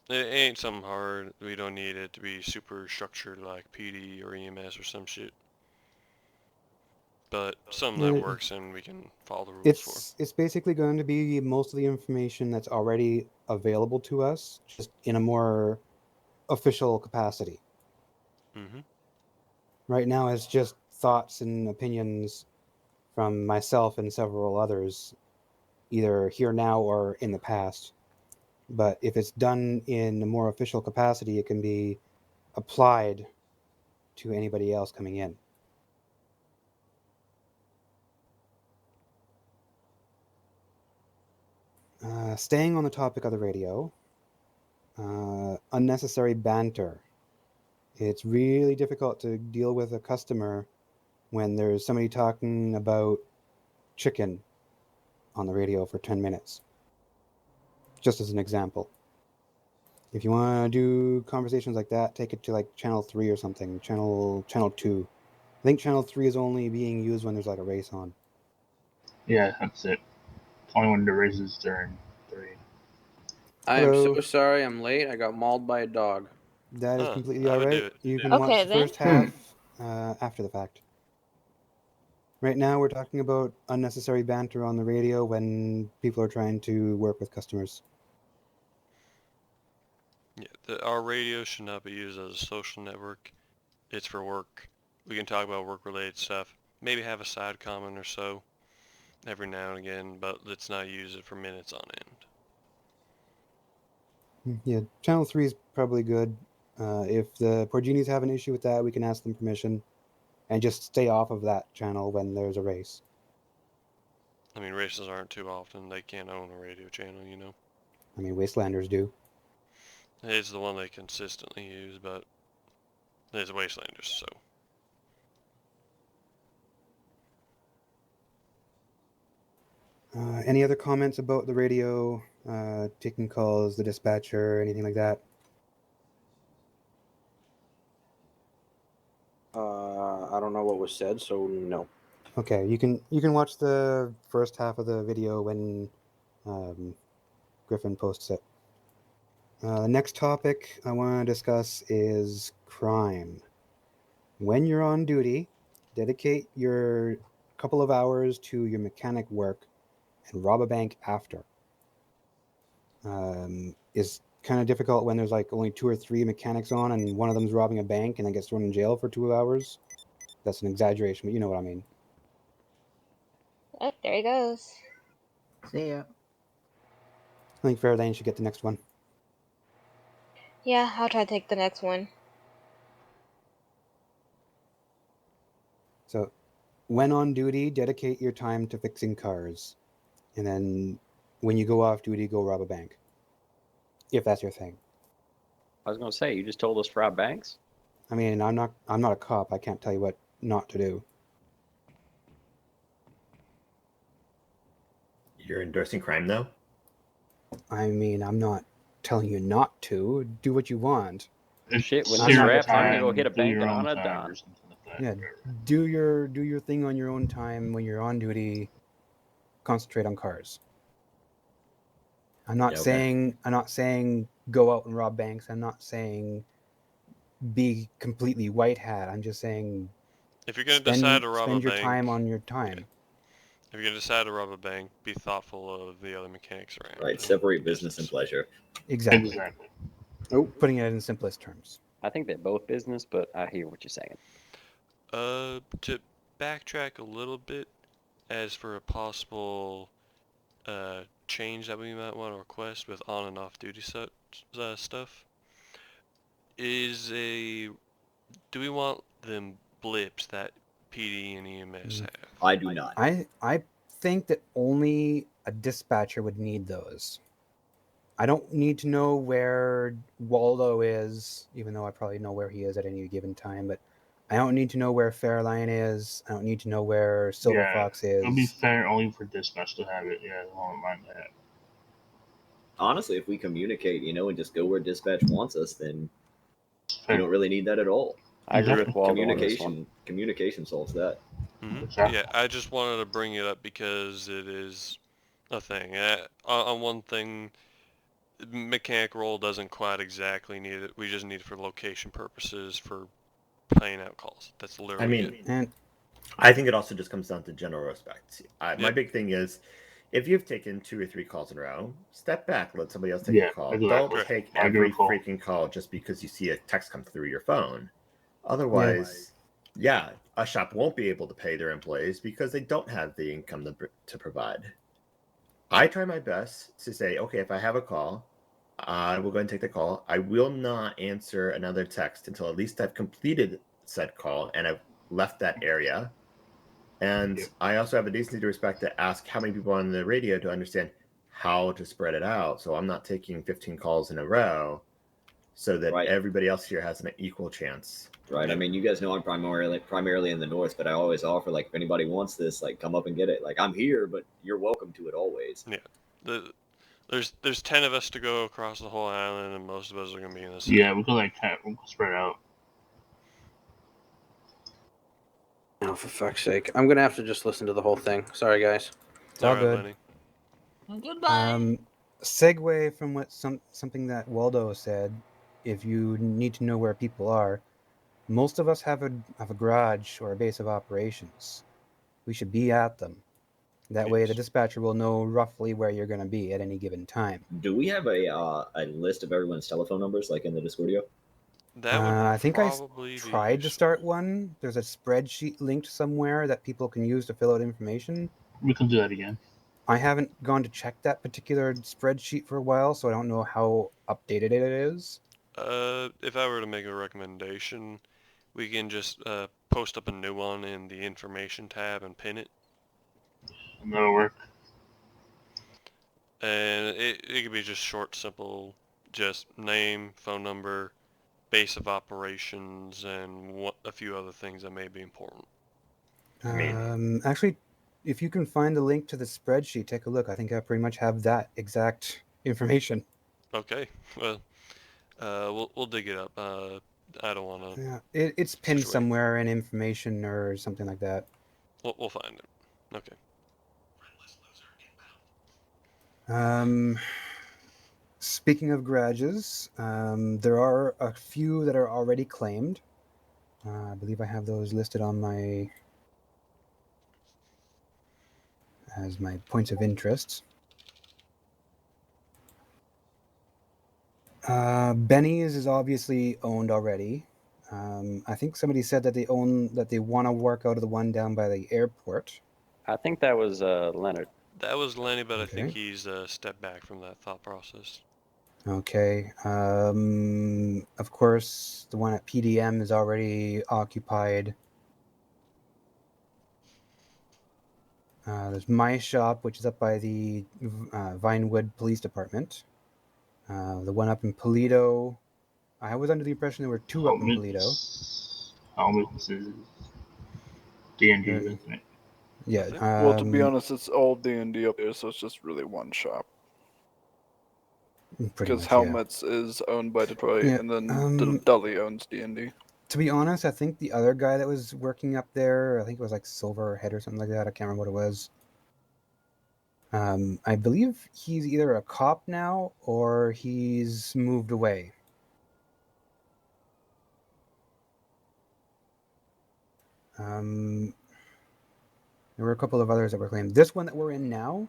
It ain't something hard. We don't need it to be super structured like PD or EMS or some shit. But something that works and we can follow the rules for. It's basically going to be most of the information that's already available to us, just in a more official capacity. Mm-hmm. Right now, it's just thoughts and opinions from myself and several others, either here now or in the past. But if it's done in a more official capacity, it can be applied to anybody else coming in. Staying on the topic of the radio, unnecessary banter. It's really difficult to deal with a customer when there's somebody talking about chicken on the radio for 10 minutes. Just as an example. If you want to do conversations like that, take it to like channel 3 or something, channel 2. I think channel 3 is only being used when there's like a race on. Yeah, that's it. Only when the races during 3. I'm Hello. so sorry I'm late. I got mauled by a dog. That is completely I would do alright. it. You can Okay, watch the then. first half after the fact. Right now, we're talking about unnecessary banter on the radio when people are trying to work with customers. Yeah, our radio should not be used as a social network. It's for work. We can talk about work-related stuff. Maybe have a side comment or so every now and again, but let's not use it for minutes on end. Yeah, channel 3 is probably good. If the Porginis have an issue with that, we can ask them permission and just stay off of that channel when there's a race. I mean, races aren't too often. They can't own a radio channel, you know. I mean, Wastelanders do. It's the one they consistently use, but it's Wastelanders, so. Any other comments about the radio, taking calls, the dispatcher, anything like that? I don't know what was said, so no. Okay, you can watch the first half of the video when Griffin posts it. The next topic I want to discuss is crime. When you're on duty, dedicate your couple of hours to your mechanic work and rob a bank after. Is kind of difficult when there's like only 2 or 3 mechanics on and one of them's robbing a bank and then gets thrown in jail for 2 hours. That's an exaggeration, but you know what I mean. Oh, there he goes. See ya. I think Fairlane should get the next one. Yeah, I'll try to take the next one. So, when on duty, dedicate your time to fixing cars. And then when you go off duty, go rob a bank. If that's your thing. I was going to say, you just told us to rob banks? I mean, I'm not a cop. I can't tell you what not to do. You're endorsing crime, though? I mean, I'm not telling you not to. Do what you want. Shit, when I'm this not- wraps, I'm going to go hit a do bank your and own on a time dime. or something like that. Yeah, do your thing on your own time when you're on duty. Concentrate on cars. I'm not Yeah, okay. saying go out and rob banks. I'm not saying be completely white hat. I'm just saying If you're going to decide to rob a spend your bank, time on your time. Yeah. If you're going to decide to rob a bank, be thoughtful of the other mechanics around. Right, separate business and pleasure. Exactly. Exactly. Putting it in simplest terms. I think they're both business, but I hear what you're saying. To backtrack a little bit, as for a possible change that we might want to request with on and off duty stuff, do we want them blips that PD and EMS have? I do not. I think that only a dispatcher would need those. I don't need to know where Waldo is, even though I probably know where he is at any given time, but I don't need to know where Fairline is. I don't need to know where Silver Fox is. It'll be fair only for dispatch to have it. Yeah, I won't mind that. Honestly, if we communicate, and just go where dispatch wants us, then Fair. you don't really need that at all. I agree with Waldo on this one. Communication solves that. Mm-hmm. Exactly. Yeah, I just wanted to bring it up because it is a thing. On one thing, mechanic role doesn't quite exactly need it. We just need it for location purposes for playing out calls. That's literally it. And I think it also just comes down to general respect. My Yep. big thing is, if you've taken 2 or 3 calls in a row, step back, let somebody else take Yeah, a call. exactly. Don't take I agree every with Cole. freaking call just because you see a text come through your phone. Otherwise, yeah, a shop won't be able to pay their employees because they don't have the income to provide. I try my best to say, okay, if I have a call, I will go and take the call. I will not answer another text until at least I've completed said call and I've left that area. And I also have a decency to respect to ask how many people are on the radio to understand how to spread it out. So I'm not taking 15 calls in a row so that everybody else here has an equal chance. Right. I mean, you guys know I'm primarily in the north, but I always offer, like, if anybody wants this, like, come up and get it. Like, I'm here, but you're welcome to it always. Yeah. There's 10 of us to go across the whole island, and most of us are going to be in the city. Yeah, we can spread out. Oh, for fuck's sake. I'm going to have to just listen to the whole thing. Sorry, guys. It's all Alright, good. Lenny. Goodbye. Segue from what something that Waldo said. If you need to know where people are, most of us have a garage or a base of operations. We should be at them. That way, the dispatcher will know roughly where you're going to be at any given time. Do we have a list of everyone's telephone numbers, like in the Discordio? That would I think I probably be tried to start one. There's a spreadsheet linked somewhere that people can use to fill out information. We can do that again. I haven't gone to check that particular spreadsheet for a while, so I don't know how updated it is. If I were to make a recommendation, we can just post up a new one in the information tab and pin it. And that'll work. And it could be just short, simple, just name, phone number, base of operations, and a few other things that may be important. Actually, if you can find the link to the spreadsheet, take a look. I think I pretty much have that exact information. Okay, well, we'll dig it up. I don't want to. Yeah, it's pinned somewhere in information or something like that. We'll find it. Okay. Speaking of garages, there are a few that are already claimed. I believe I have those listed on my as my points of interest. Benny's is obviously owned already. I think somebody said that they want to work out of the one down by the airport. I think that was Leonard. That was Lenny, but I Okay. think he's stepped back from that thought process. Okay. Of course, the one at PDM is already occupied. There's my shop, which is up by the Vinewood Police Department. The one up in Polito, I was under the impression there were two up in Polito. Helmets is D&D, isn't it? Yeah. Well, to be honest, it's all D&D up there, so it's just really one shop. Because Helmets is owned by Detroit, and then Dully owns D&D. To be honest, I think the other guy that was working up there, I think it was like Silverhead or something like that. I can't remember what it was. I believe he's either a cop now or he's moved away. There were a couple of others that were claimed. This one that we're in now,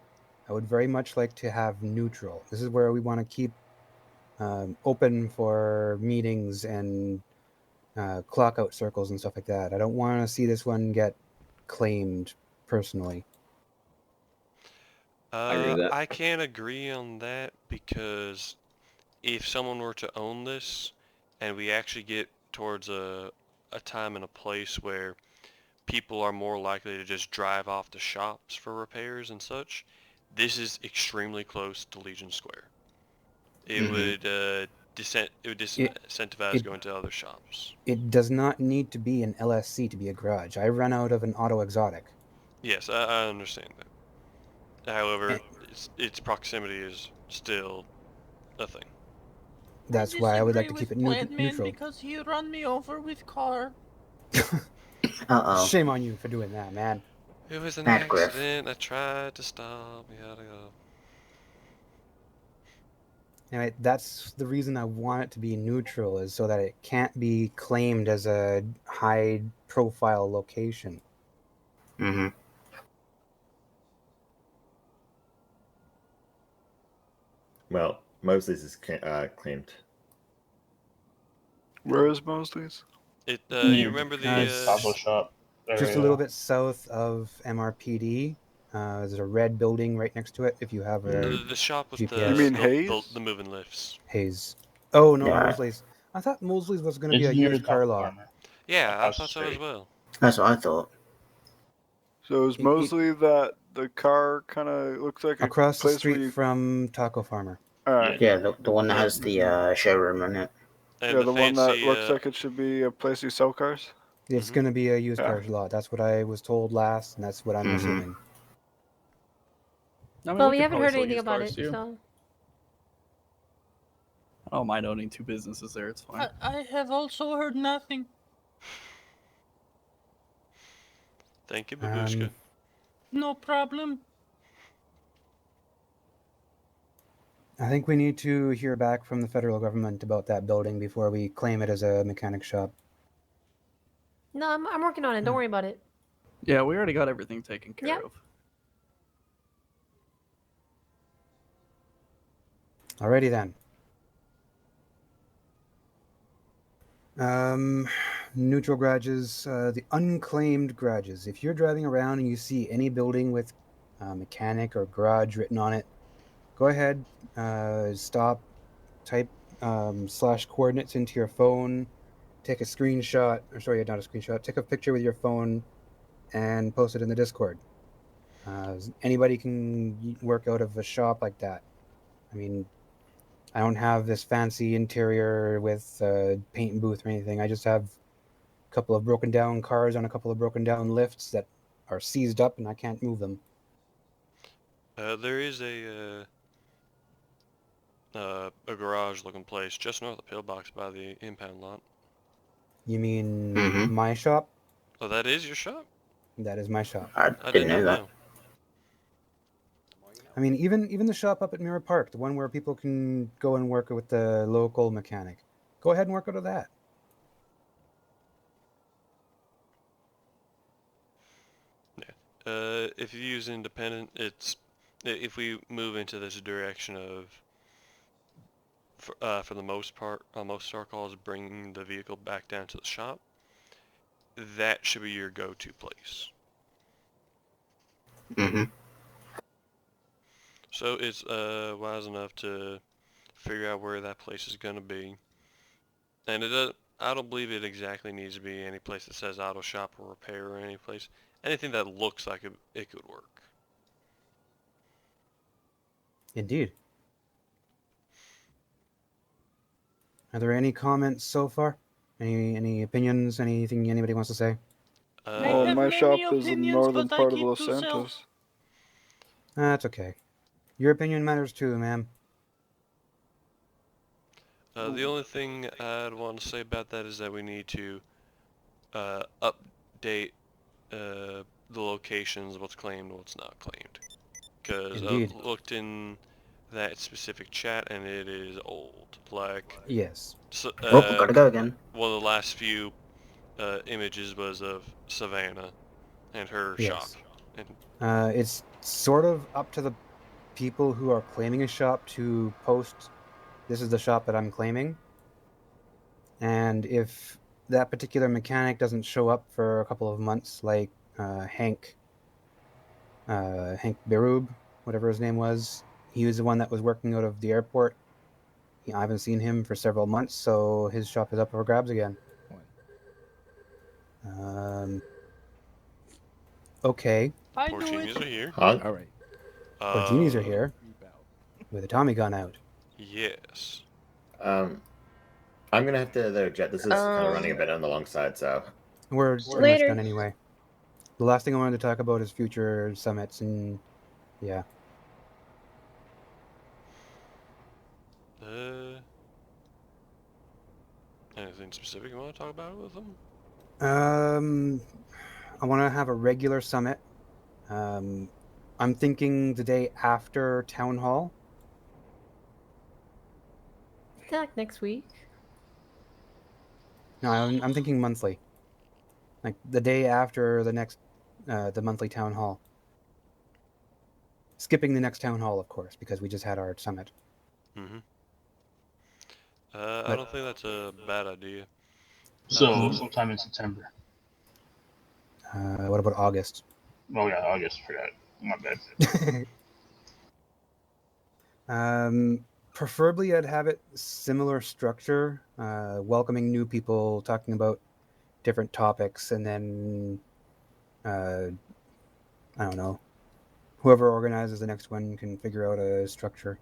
I would very much like to have neutral. This is where we want to keep open for meetings and clock out circles and stuff like that. I don't want to see this one get claimed personally. I agree with that. I can't agree on that because if someone were to own this and we actually get towards a time and a place where people are more likely to just drive off the shops for repairs and such, this is extremely close to Legion Square. It would disincentivize going to other shops. It does not need to be an LSC to be a garage. I run out of an auto exotic. Yes, I understand that. However, its proximity is still a thing. That's why I would like to keep it Plant Man neutral. because he run me over with car. Shame on you for doing that, man. It was an accident. I tried to stop. Yada yada. Anyway, that's the reason I want it to be neutral, is so that it can't be claimed as a high-profile location. Mm-hmm. Well, Mosley's is claimed. Where is Mosley's? You remember the Taco shop? Just a little bit south of MRPD. There's a red building right next to it. If you have a the shop with GPS. You mean Hayes? The moving lifts. Hayes. Oh no, Yeah. Mosley's. I thought Mosley's was going to be It's a near used the car Taco lot. Farmer. Yeah, I Across the thought so as street. well. That's what I thought. So is Mosley that the car kind of looks like Across a the place where street you... from Taco Farmer. Alright. Yeah, the one that has the showroom in it. And Yeah, the one that fancy, looks like it should be a place you sell cars? It's going to be a used Yeah. cars lot. That's what I was told last, and that's what I'm assuming. I mean, Well, we we could haven't probably heard sell anything used about cars, it, too. so. I don't mind owning 2 businesses there. It's fine. I have also heard nothing. Thank you, Babushka. No problem. I think we need to hear back from the federal government about that building before we claim it as a mechanic shop. No, I'm working on it. Don't worry about it. Yeah, we already got everything taken care Yep. of. Alrighty then. Neutral garages, the unclaimed garages. If you're driving around and you see any building with mechanic or garage written on it, go ahead, stop, type slash coordinates into your phone, take a screenshot, or sorry, not a screenshot, take a picture with your phone and post it in the Discord. Anybody can work out of a shop like that. I mean, I don't have this fancy interior with paint booth or anything. I just have a couple of broken down cars on a couple of broken down lifts that are seized up and I can't move them. There is a garage-looking place just north of Pillbox by the impound lot. You mean Mhm. my shop? Oh, that is your shop? That is my shop. I I didn't did know not that. know. I mean, even the shop up at Mirror Park, the one where people can go and work with the local mechanic. Go ahead and work out of that. If you use independent, if we move into this direction of, for the most part, most of our calls bringing the vehicle back down to the shop, that should be your go-to place. Mhm. So it's wise enough to figure out where that place is going to be, and it does. I don't believe it exactly needs to be any place that says auto shop or repair or any place. Anything that looks like it could work. Indeed. Are there any comments so far? Any opinions? Anything anybody wants to say? Well, have my many shop is in the opinions, northern but I part of keep Los to self. Santos. That's okay. Your opinion matters too, ma'am. The only thing I'd want to say about that is that we need to update the locations, what's claimed, what's not claimed. Because Indeed. I've looked in that specific chat and it is old. Like, Yes. so, Oh, gotta go again. one of the last few images was of Savannah and her shop. Yes. And It's sort of up to the people who are claiming a shop to post, this is the shop that I'm claiming. And if that particular mechanic doesn't show up for a couple of months, like Hank Berube, whatever his name was, he was the one that was working out of the airport. I haven't seen him for several months, so his shop is up for grabs again. Okay. I do Porcini's it. are here. Huh? All right. Porginis are here with a Tommy gun out. Yes. I'm gonna have to jet. This is kind of running a bit on the long side, so We're pretty much Later. done anyway. The last thing I wanted to talk about is future summits, and yeah. Anything specific you want to talk about with them? I want to have a regular summit. I'm thinking the day after town hall. Like next week. No, I'm thinking monthly. Like the day after the next, the monthly town hall. Skipping the next town hall, of course, because we just had our summit. Mm-hmm. I don't think that's a bad idea. So sometime in September. What about August? Oh yeah, August. Forgot. My bad. Preferably, I'd have it similar structure, welcoming new people, talking about different topics, and then I don't know. Whoever organizes the next one can figure out a structure.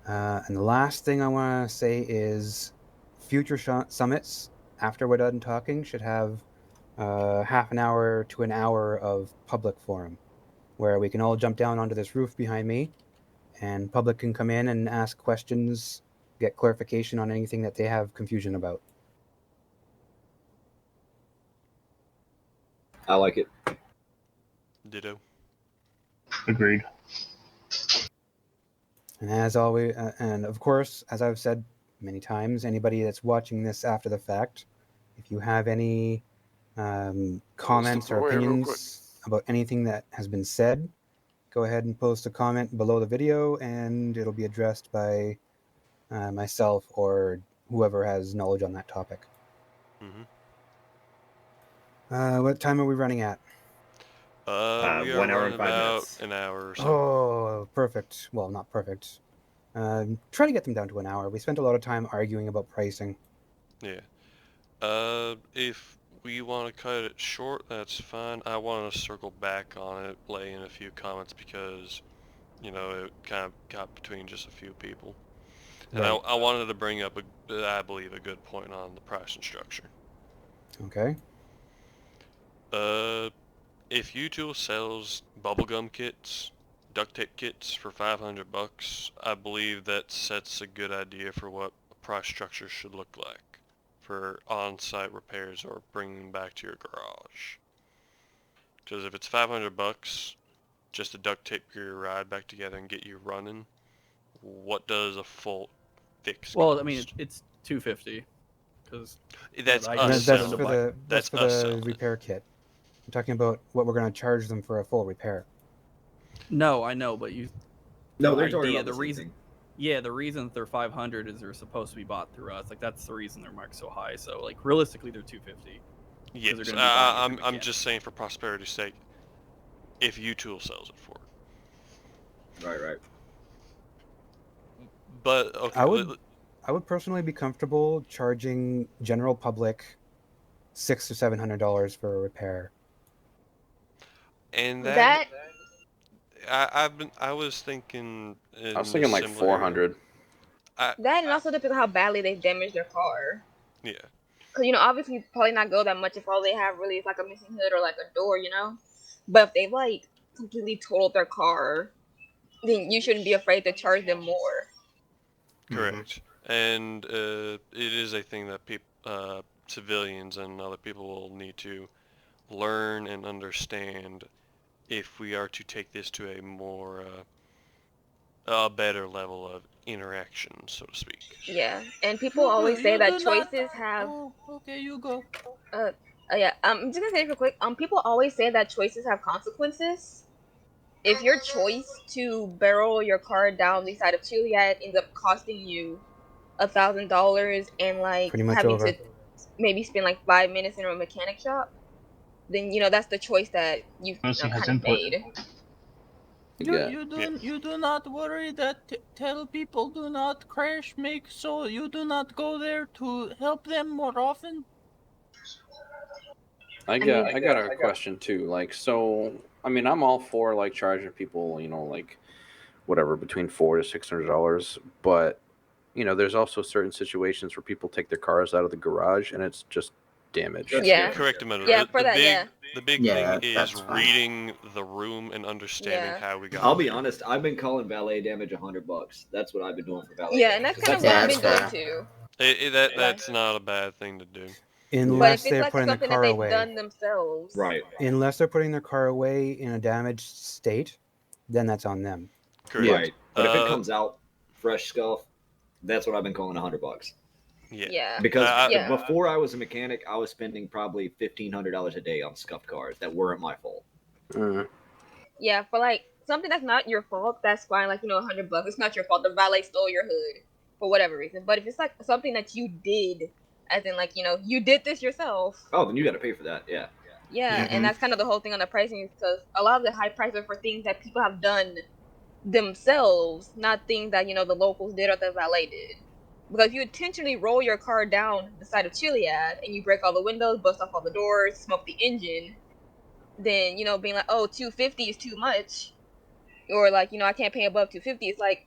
And the last thing I want to say is future summits, after we're done talking, should have half an hour to an hour of public forum where we can all jump down onto this roof behind me and public can come in and ask questions, get clarification on anything that they have confusion about. I like it. Ditto. Agreed. And as always, and of course, as I've said many times, anybody that's watching this after the fact, if you have any comments or opinions about anything that has been said, go ahead and post a comment below the video and it'll be addressed by myself or whoever has knowledge on that topic. Mm-hmm. What time are we running at? We are 1 hour running and 5 about minutes. an hour or so. Oh, perfect. Well, not perfect. Try to get them down to an hour. We spent a lot of time arguing about pricing. Yeah. If we want to cut it short, that's fine. I want to circle back on it, lay in a few comments because, you know, it kind of got between just a few people. And Right. I wanted to bring up, I believe, a good point on the pricing structure. Okay. If U-Tool sells bubblegum kits, duct tape kits for $500, I believe that sets a good idea for what a price structure should look like for on-site repairs or bringing them back to your garage. Because if it's $500 just to duct tape your ride back together and get you running, what does a full fix Well, cost? I mean, it's $250 because That's the us That's selling. for the That's for us the selling it. repair kit. I'm talking about what we're going to charge them for a full repair. No, I know, but you. No, the they're talking idea, about the same reason. thing. Yeah, the reason that they're $500 is they're supposed to be bought through us. Like that's the reason they're marked so high. So like realistically, they're $250. Yes, they're gonna be buying it from I'm just saying for prosperity's sake, if U-Tool sells it for it. Right. But okay, I would personally be comfortable charging general public $600 to $700 for a repair. and That I was thinking. I was thinking like 400. that and also depends on how badly they damaged their car. Yeah. Cause obviously probably not go that much if all they have really is like a missing hood or like a door, But if they like completely totaled their car, then you shouldn't be afraid to charge them more. Correct. And it is a thing that civilians and other people will need to learn and understand if we are to take this to a more a better level of interaction, so to speak. Yeah, and people always say that choices have. Oh, okay, you go. Yeah. I'm just gonna say it real quick. People always say that choices have consequences. If your choice to barrel your car down the side of Chiliad ends up costing you $1,000 and like Pretty much having over. to maybe spend like 5 minutes in a mechanic shop, then that's the choice that you've Mostly has kind of input. made. You do not worry that tell people do not crash make so you do not go there to help them more often. I got a question too. Like, so I mean, I'm all for like charging people, like whatever between $400 to $600, but there's also certain situations where people take their cars out of the garage and it's just damaged. Yeah. Correct, Amanda. Yeah, for that, yeah. The big Yeah, thing that's is fine. reading the room and understanding Yeah. how we got. I'll be honest. I've been calling valet damage $100. That's what I've been doing for valet. Yeah, and damage, that's 'cause kind of what I've that's been fair. doing too. That's not a bad thing to do. But Unless if it's they're like putting their something that car they've away. done themselves, Right. Unless they're putting their car away in a damaged state, then that's on them. Correct. Right. But if it comes out fresh scuff, that's what I've been calling $100. Yeah. Because Yeah. before I was a mechanic, I was spending probably $1,500 a day on scuffed cars that weren't my fault. Yeah, for like something that's not your fault, that's fine. Like $100, it's not your fault. The valet stole your hood for whatever reason. But if it's like something that you did, as in like you did this yourself. Oh, then you got to pay for that. Yeah. Yeah, and that's kind of the whole thing on the pricing is because a lot of the high prices are for things that people have done themselves, not things that the locals did or the valet did. Because if you intentionally roll your car down the side of Chiliad and you break all the windows, bust off all the doors, smoke the engine, then being like, oh, $250 is too much, or like I can't pay above $250. It's like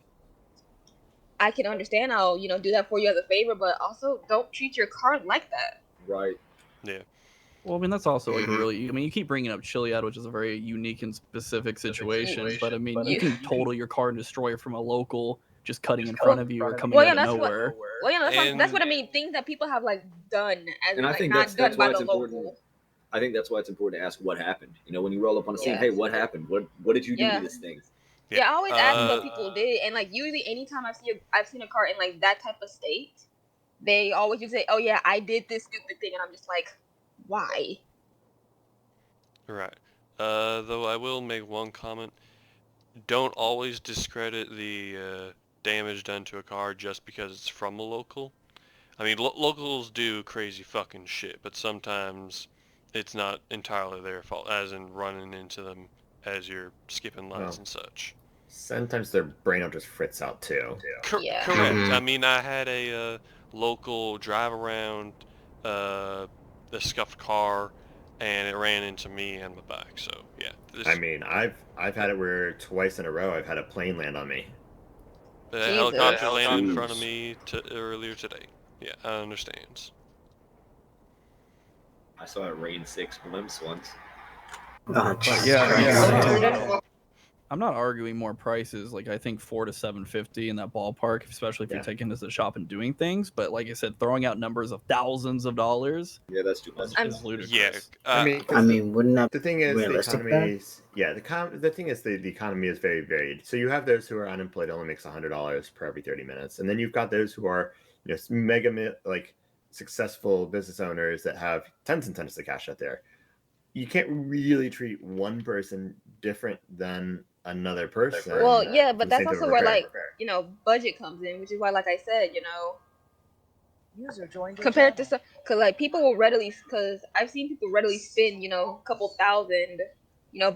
I can understand I'll do that for you as a favor, but also don't treat your car like that. Right. Yeah. Well, I mean, that's also like really. I mean, you keep bringing up Chiliad, which is a very unique and specific situation. But I mean, you can total your car and destroy it from a local just cutting in front of you or coming out of nowhere. That's what I mean. Things that people have like done as And I like think not done by why it's the important. local. I think that's why it's important to ask what happened. When you roll up on the scene, Yeah. hey, what happened? What did you do Yeah. to this thing? Yeah, I always ask what people did, and like usually anytime I've seen a car in like that type of state, they always just say, "Oh yeah, I did this stupid thing," and I'm just like, "Why?" Right. Though I will make one comment. Don't always discredit the damage done to a car just because it's from a local. I mean, locals do crazy fucking shit, but sometimes it's not entirely their fault, as in running into them as you're skipping lights and such. Sometimes their brain will just fritz out too. Yeah. Correct. Mhm. I mean, I had a local drive around the scuffed car, and it ran into me and my back. So yeah, I mean, I've had it where twice in a row I've had a plane land on me. the Jesus. helicopter landed in front of Jeez. me earlier today. Yeah, I understand. I saw a Rain 6 glimpse once. Oh, Jesus yeah, Christ. I'm not arguing more prices. Like I think 4 to 750 in that ballpark, especially if you're Yeah. taking this to the shop and doing things. But like I said, throwing out numbers of thousands of dollars Yeah, that's too much. is ludicrous. Yeah, I mean, 'cause I mean, wouldn't that the thing is, the realistic economy then? is the thing is the economy is very varied. So you have those who are unemployed only makes $100 per every 30 minutes, and then you've got those who are like successful business owners that have tons and tons of cash out there. You can't really treat one person different than another person. Well, yeah, for but the that's same type also of where repair. budget comes in, which is why, like I said, compared to some, cause like people will readily, cause I've seen people readily spend, a couple thousand,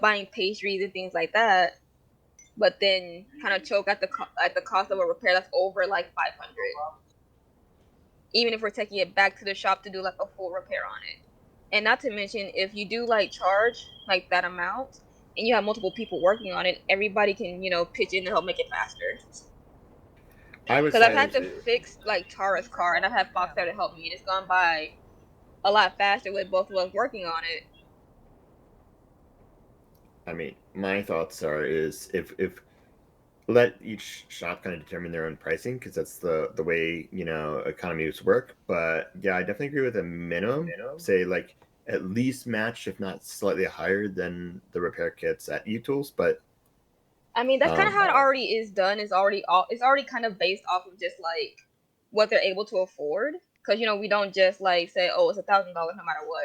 buying pastries and things like that, but then kind of choke at the cost of a repair that's over like 500, even if we're taking it back to the shop to do like a full repair on it. And not to mention, if you do like charge like that amount, and you have multiple people working on it, everybody can pitch in to help make it faster. I would Because I've say had to fix like Tara's car, and I've had Fox there to help me, and it's gone by a lot faster with both of us working on it. I mean, my thoughts is if let each shop kind of determine their own pricing because that's the way economies work. But yeah, I definitely agree with a minimum. Say like at least match, if not slightly higher than the repair kits at eTools. But I mean, that's kind of how it already is done. It's already kind of based off of just like what they're able to afford. Because we don't just like say, oh, it's $1,000 no matter what.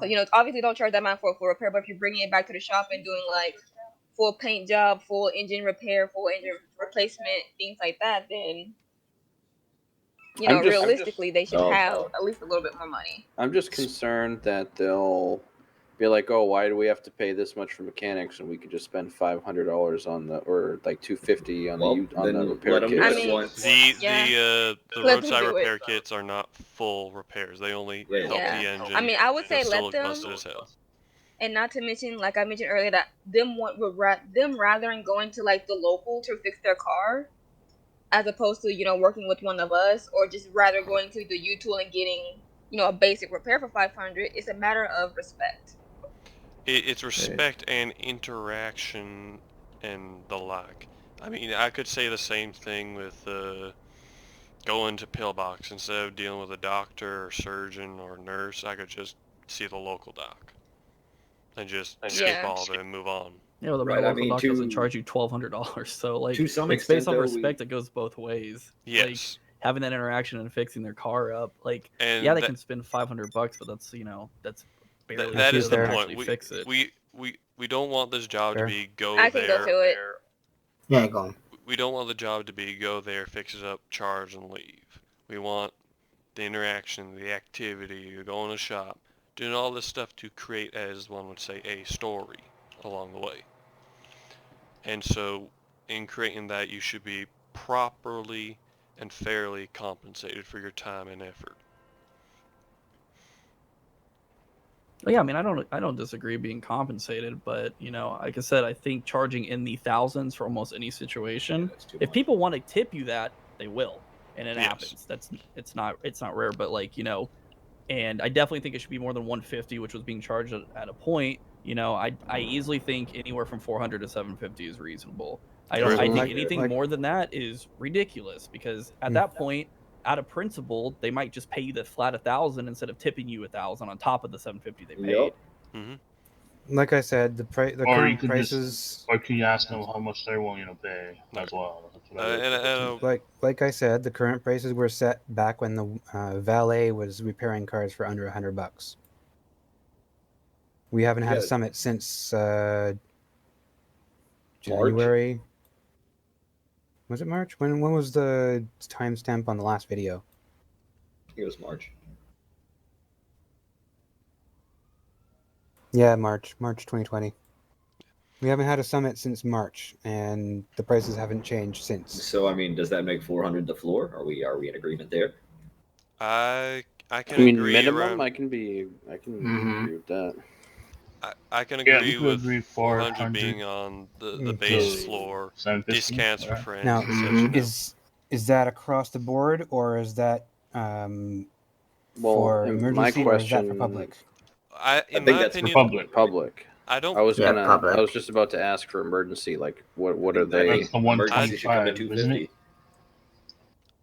Because obviously don't charge that amount for a full repair. But if you're bringing it back to the shop and doing like full paint job, full engine repair, full engine replacement, things like that, then realistically they should have at least a little bit more money. I'm just concerned that they'll be like, oh, why do we have to pay this much for mechanics and we could just spend $500 on or like $250 on the repair kit? I mean, the roadside repair kits are not full repairs. They only help the engine. I mean, I would say It's still let them. busted as hell. And not to mention, like I mentioned earlier, that them rather than going to like the local to fix their car, as opposed to working with one of us, or just rather going to the U-Tool and getting a basic repair for 500. It's a matter of respect. It's respect and interaction and the like. I mean, I could say the same thing with going to pillbox. Instead of dealing with a doctor or surgeon or nurse, I could just see the local doc and just skip all of it and move on. Yeah, well, the local doc doesn't charge you $1,200, so like to some it's extent, based on though, respect. It goes both ways. Yes. Like having that interaction and fixing their car up. Like And yeah, they can spend $500, but that's that's barely that is the enough to point. actually fix it. We don't want this job to be go I there. can go to it. Yeah, go on. We don't want the job to be go there, fix it up, charge, and leave. We want the interaction, the activity, you go in a shop, doing all this stuff to create, as one would say, a story along the way. And so, in creating that, you should be properly and fairly compensated for your time and effort. Well, yeah, I mean, I don't disagree being compensated, but like I said, I think charging in the thousands for almost any situation. If people want to tip you that, they will, and it happens. It's not rare, but like and I definitely think it should be more than 150, which was being charged at a point. I easily think anywhere from 400 to 750 is reasonable. I think anything more than that is ridiculous because at that point, out of principle, they might just pay you the flat 1,000 instead of tipping you 1,000 on top of the 750 they paid. Like I said, the current prices. Or can you ask them how much they're willing to pay as well? Like I said, the current prices were set back when the valet was repairing cars for under $100. We haven't had a summit since January. Was it March? When was the timestamp on the last video? I think it was March. Yeah, March 2020. We haven't had a summit since March, and the prices haven't changed since. So I mean, does that make 400 the floor? Are we in agreement there? I I can mean, agree minimum, around. I can agree with that. I can Yeah, we agree could with agree 400 400 being on the to base floor. 750. Discounts for Right. friends, Now, etc. is that across the board, or is that Well, for my emergency, or is that for question, public? In think my that's for opinion, Public. public. I don't. I was Yeah, gonna. public. I was just about to ask for emergency. Like, what are I they? think That's the emergency should come to 125, isn't it?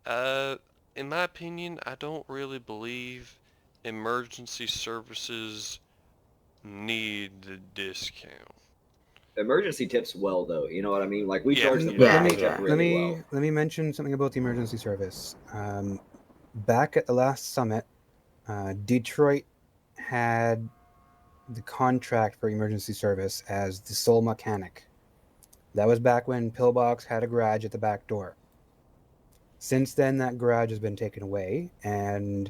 250. In my opinion, I don't really believe emergency services need the discount. Emergency tips well though. You know what I mean? Like we Yeah, charge them, yeah. but they Yeah, tip yeah. really well. Let me mention something about the emergency service. Back at the last summit, Detroit had the contract for emergency service as the sole mechanic. That was back when Pillbox had a garage at the back door. Since then, that garage has been taken away, and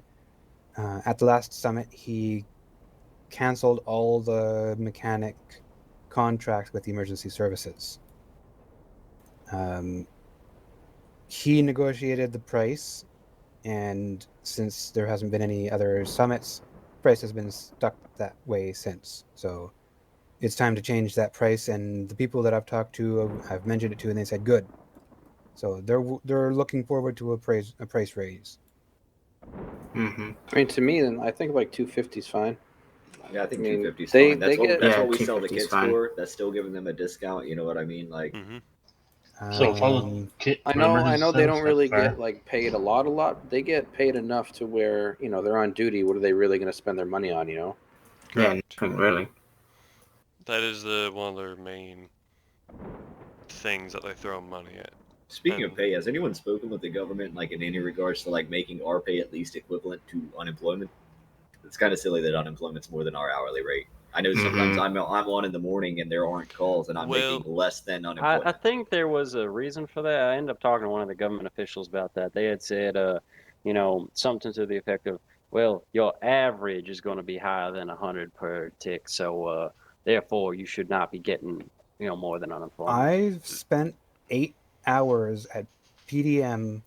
at the last summit, he canceled all the mechanic contracts with the emergency services. He negotiated the price, and since there hasn't been any other summits, price has been stuck that way since. So it's time to change that price, and the people that I've talked to, I've mentioned it to, and they said good. So they're looking forward to a price raise. Mm-hmm. I mean, to me, then I think like 250 is fine. Yeah, I think I mean, 250 is they- fine. That's they what get- that's Yeah, what we sell the 250 is kids fine. for. That's still giving them a discount. You know what I mean? Like, So for the kit, I for know emergency they don't service, really that's fair. get like paid a lot. They get paid enough to where they're on duty. What are they really going to spend their money on? Yeah, Correct. nothing really. That is one of their main things that they throw money at. speaking of pay, has anyone spoken with the government like in any regards to like making our pay at least equivalent to unemployment? It's kind of silly that unemployment's more than our hourly rate. I know sometimes I'm on in the morning and there aren't calls and I'm making less than unemployment. I think there was a reason for that. I ended up talking to one of the government officials about that. They had said, something to the effect of, well, your average is going to be higher than 100 per tick, so therefore you should not be getting, more than unemployment. I've spent 8 hours at PDM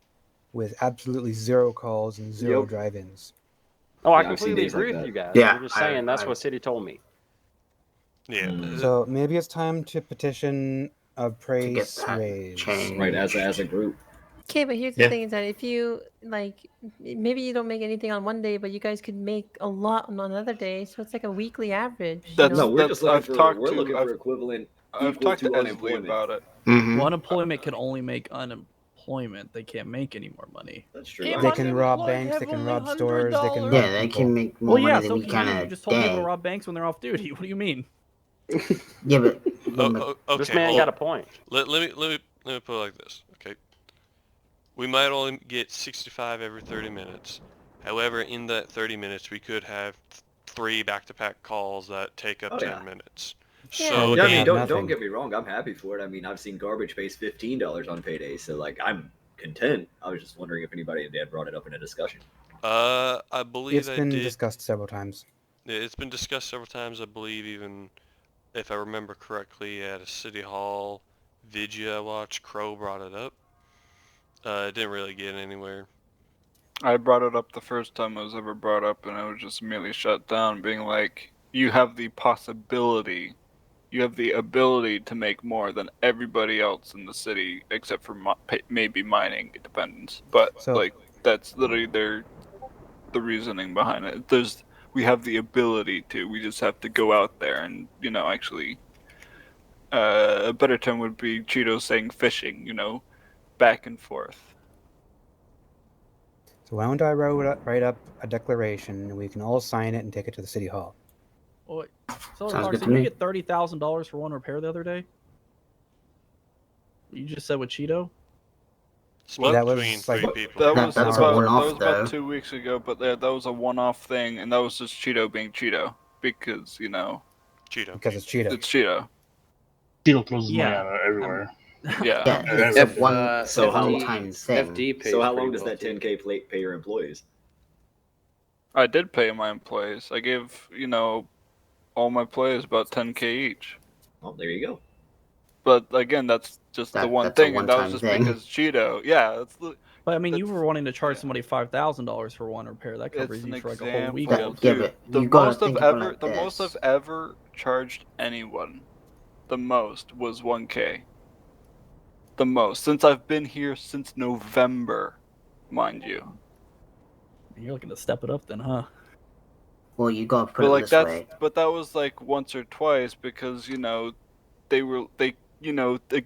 with absolutely zero calls and zero Yep. drive-ins. Oh, I Yeah, I've seen completely days like agree with that. you guys. Yeah, I'm just saying that's what City told me. Yeah. So maybe it's time to petition a To get price that raise. change. Right, as a group. Okay, but here's the Yeah. thing: is that if you maybe you don't make anything on one day, but you guys could make a lot on another day. So it's like a weekly average. You That's- know? No, we're just looking I've for talked we're to- looking I've- for equivalent I've equal talked to to Esley unemployment. about it. Mm-hmm. Well, unemployment can only make unemployment. They can't make any more money. That's true. If They can rob unemployed banks, have they can only rob stores, they can $100. rob Yeah, they people. can make more Well, yeah, money so than you can can you. a You just told people to day. rob banks when they're off duty. What do you mean? Yeah, but Okay, This man hold got a on. point. Let me put it like this. Okay. We might only get 65 every 30 minutes. However, in that 30 minutes, we could have 3 back-to-back calls that take up Oh, 10 yeah. minutes. Yeah. So Yeah, I mean, have don't nothing. get me wrong. I'm happy for it. I mean, I've seen garbage pays $15 on payday, so like I'm content. I was just wondering if anybody had brought it up in a discussion. I believe It's I been did. discussed several times. It's been discussed several times. I believe even, if I remember correctly, at a city hall video I watched, Crow brought it up. It didn't really get anywhere. I brought it up the first time it was ever brought up, and it was just immediately shut down, being like, you have the possibility, you have the ability to make more than everybody else in the city, except for maybe mining. It depends, but So- like that's literally the reasoning behind it. We have the ability to. We just have to go out there and actually. A better term would be Cheeto saying fishing. Back and forth. So why don't I write up a declaration and we can all sign it and take it to the city hall? Oh, so Sounds good to did you me. get $30,000 for one repair the other day? You just said with Cheeto? Split that was between like- 3 people. That That- was that's a about one-off, though. about 2 weeks ago, but that was a one-off thing, and that was just Cheeto being Cheeto because Cheeto. Because it's Cheetah. it's Cheeto. Cheeto throws his money Yeah. out everywhere. Yeah. Yeah, it's If, a one-time thing. FD pays So how pretty long does well, that too. 10K pay your employees? I did pay my employees. I gave all my employees about 10K each. Well, there you go. But again, that's just the one that's a thing, and that was one-time just thing. because Cheeto. Yeah, that's the. But I mean, you That's- were wanting to charge somebody $5,000 for one repair. That It's covers an you for like a whole week. example, Yeah, dude. but The you gotta most I've think of it ever, like the most this. I've ever charged anyone, the most was 1K. The most since I've been here since November, mind you. You're looking to step it up then, huh? Well, you gotta put But it like this that's, way. but that was like once or twice because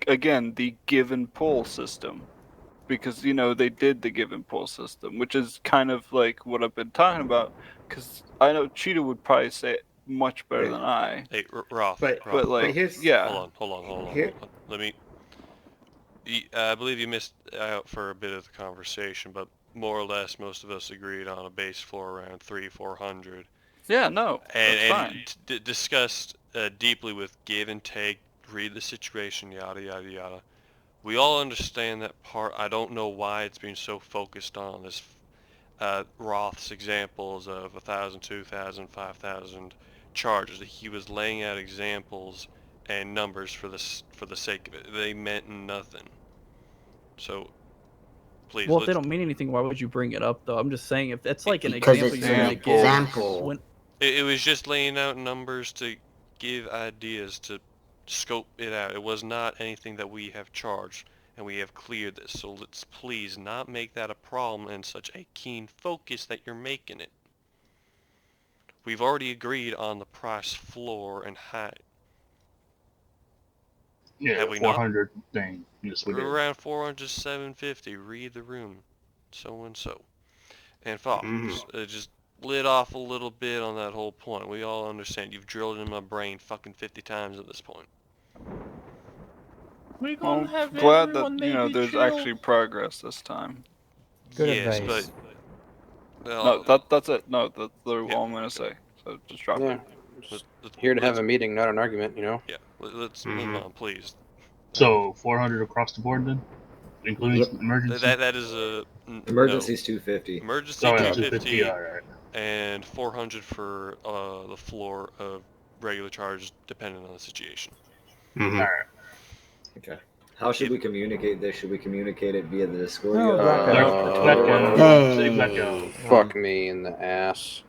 again the give and pull system, because they did the give and pull system, which is kind of like what I've been talking about. Because I know Cheetah would probably say it much better than I. Hey, Roth. But like, here's yeah. Hold on. Here- Let me. I believe you missed out for a bit of the conversation, but more or less, most of us agreed on a base floor around 300-400, Yeah, no, that's fine. discussed deeply with give and take, read the situation, yada yada yada. We all understand that part. I don't know why it's been so focused on this. Roth's examples of 1,000, 2,000, 5,000 charges. He was laying out examples and numbers for the sake of it. They meant nothing. So, please. Well, if they don't mean anything, why would you bring it up, though? I'm just saying, if that's like an Because example it's you're an going to give. example. When, It was just laying out numbers to give ideas to scope it out. It was not anything that we have charged, and we have cleared this. So let's please not make that a problem and such a keen focus that you're making it. We've already agreed on the price, floor, and height. Yeah, Have we not? 400 thing. Yes, we We're did. around 400, 750. Read the room, so and so. And Fox, just lit off a little bit on that whole point. We all understand. You've drilled it in my brain fucking 50 times at this point. We're gonna Well, have glad that everyone maybe there's chill. actually progress this time. Good Yes, advice. but No, that's it. No, that's literally all I'm gonna say. So just drop Yeah. it. Just here to have a meeting, not an argument, Yeah, let's move on, please. So 400 across the board then, including Yep. emergency. That is a Emergency's 250. Emergency Oh, yeah, 250 all right. and 400 for the floor of regular charges, depending on the situation. All right. Okay. How should we communicate this? Should we communicate it via the Discord? Oh, Hey, fuck me in the ass.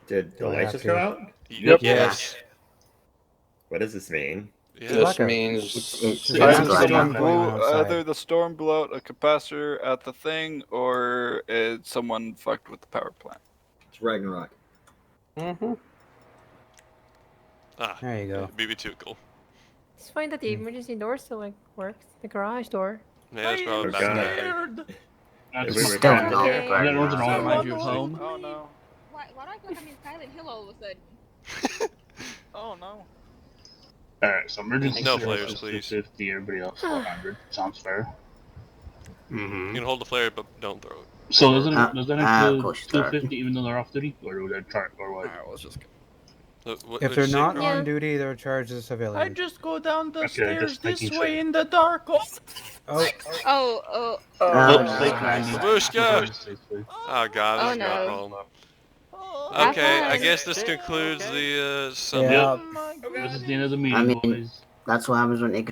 Did the You'll lights have just to. go out? Yep. Yes. What does this mean? Yeah. This means It's Either It's the, storm going on blew, outside. either the storm blew out a capacitor at the thing, or someone fucked with the power plant. It's Ragnarok. Mm-hmm. There you go. BB typical. It's fine that the emergency door still like works. The garage door. Yeah, that's probably I'm back there. scared. That's We were Still trying not. to Okay. right That wasn't now. all remind you of Someone home. Oh no. Why do I feel like I'm in Silent Hill all of a sudden? Oh no. All right. So emergency No services flares, please. 250. Everybody else 400. Sounds fair. You can hold the flare, but don't throw it. So does that of include course you start. 250 even though they're off duty, or would that chart or what? Alright, let's just go. If What'd they're you say, not Carl? Yeah. on duty, they're charged as I civilians. just go down the Okay, stairs just this making way sure. in the dark. Oh, Oh, Babushka! Safely. Oh god, Oh, that's no no. problem. Have Okay, I fun. guess this concludes the summit. Yeah. my This is the end of the meeting, I mean, boys. that's what happens when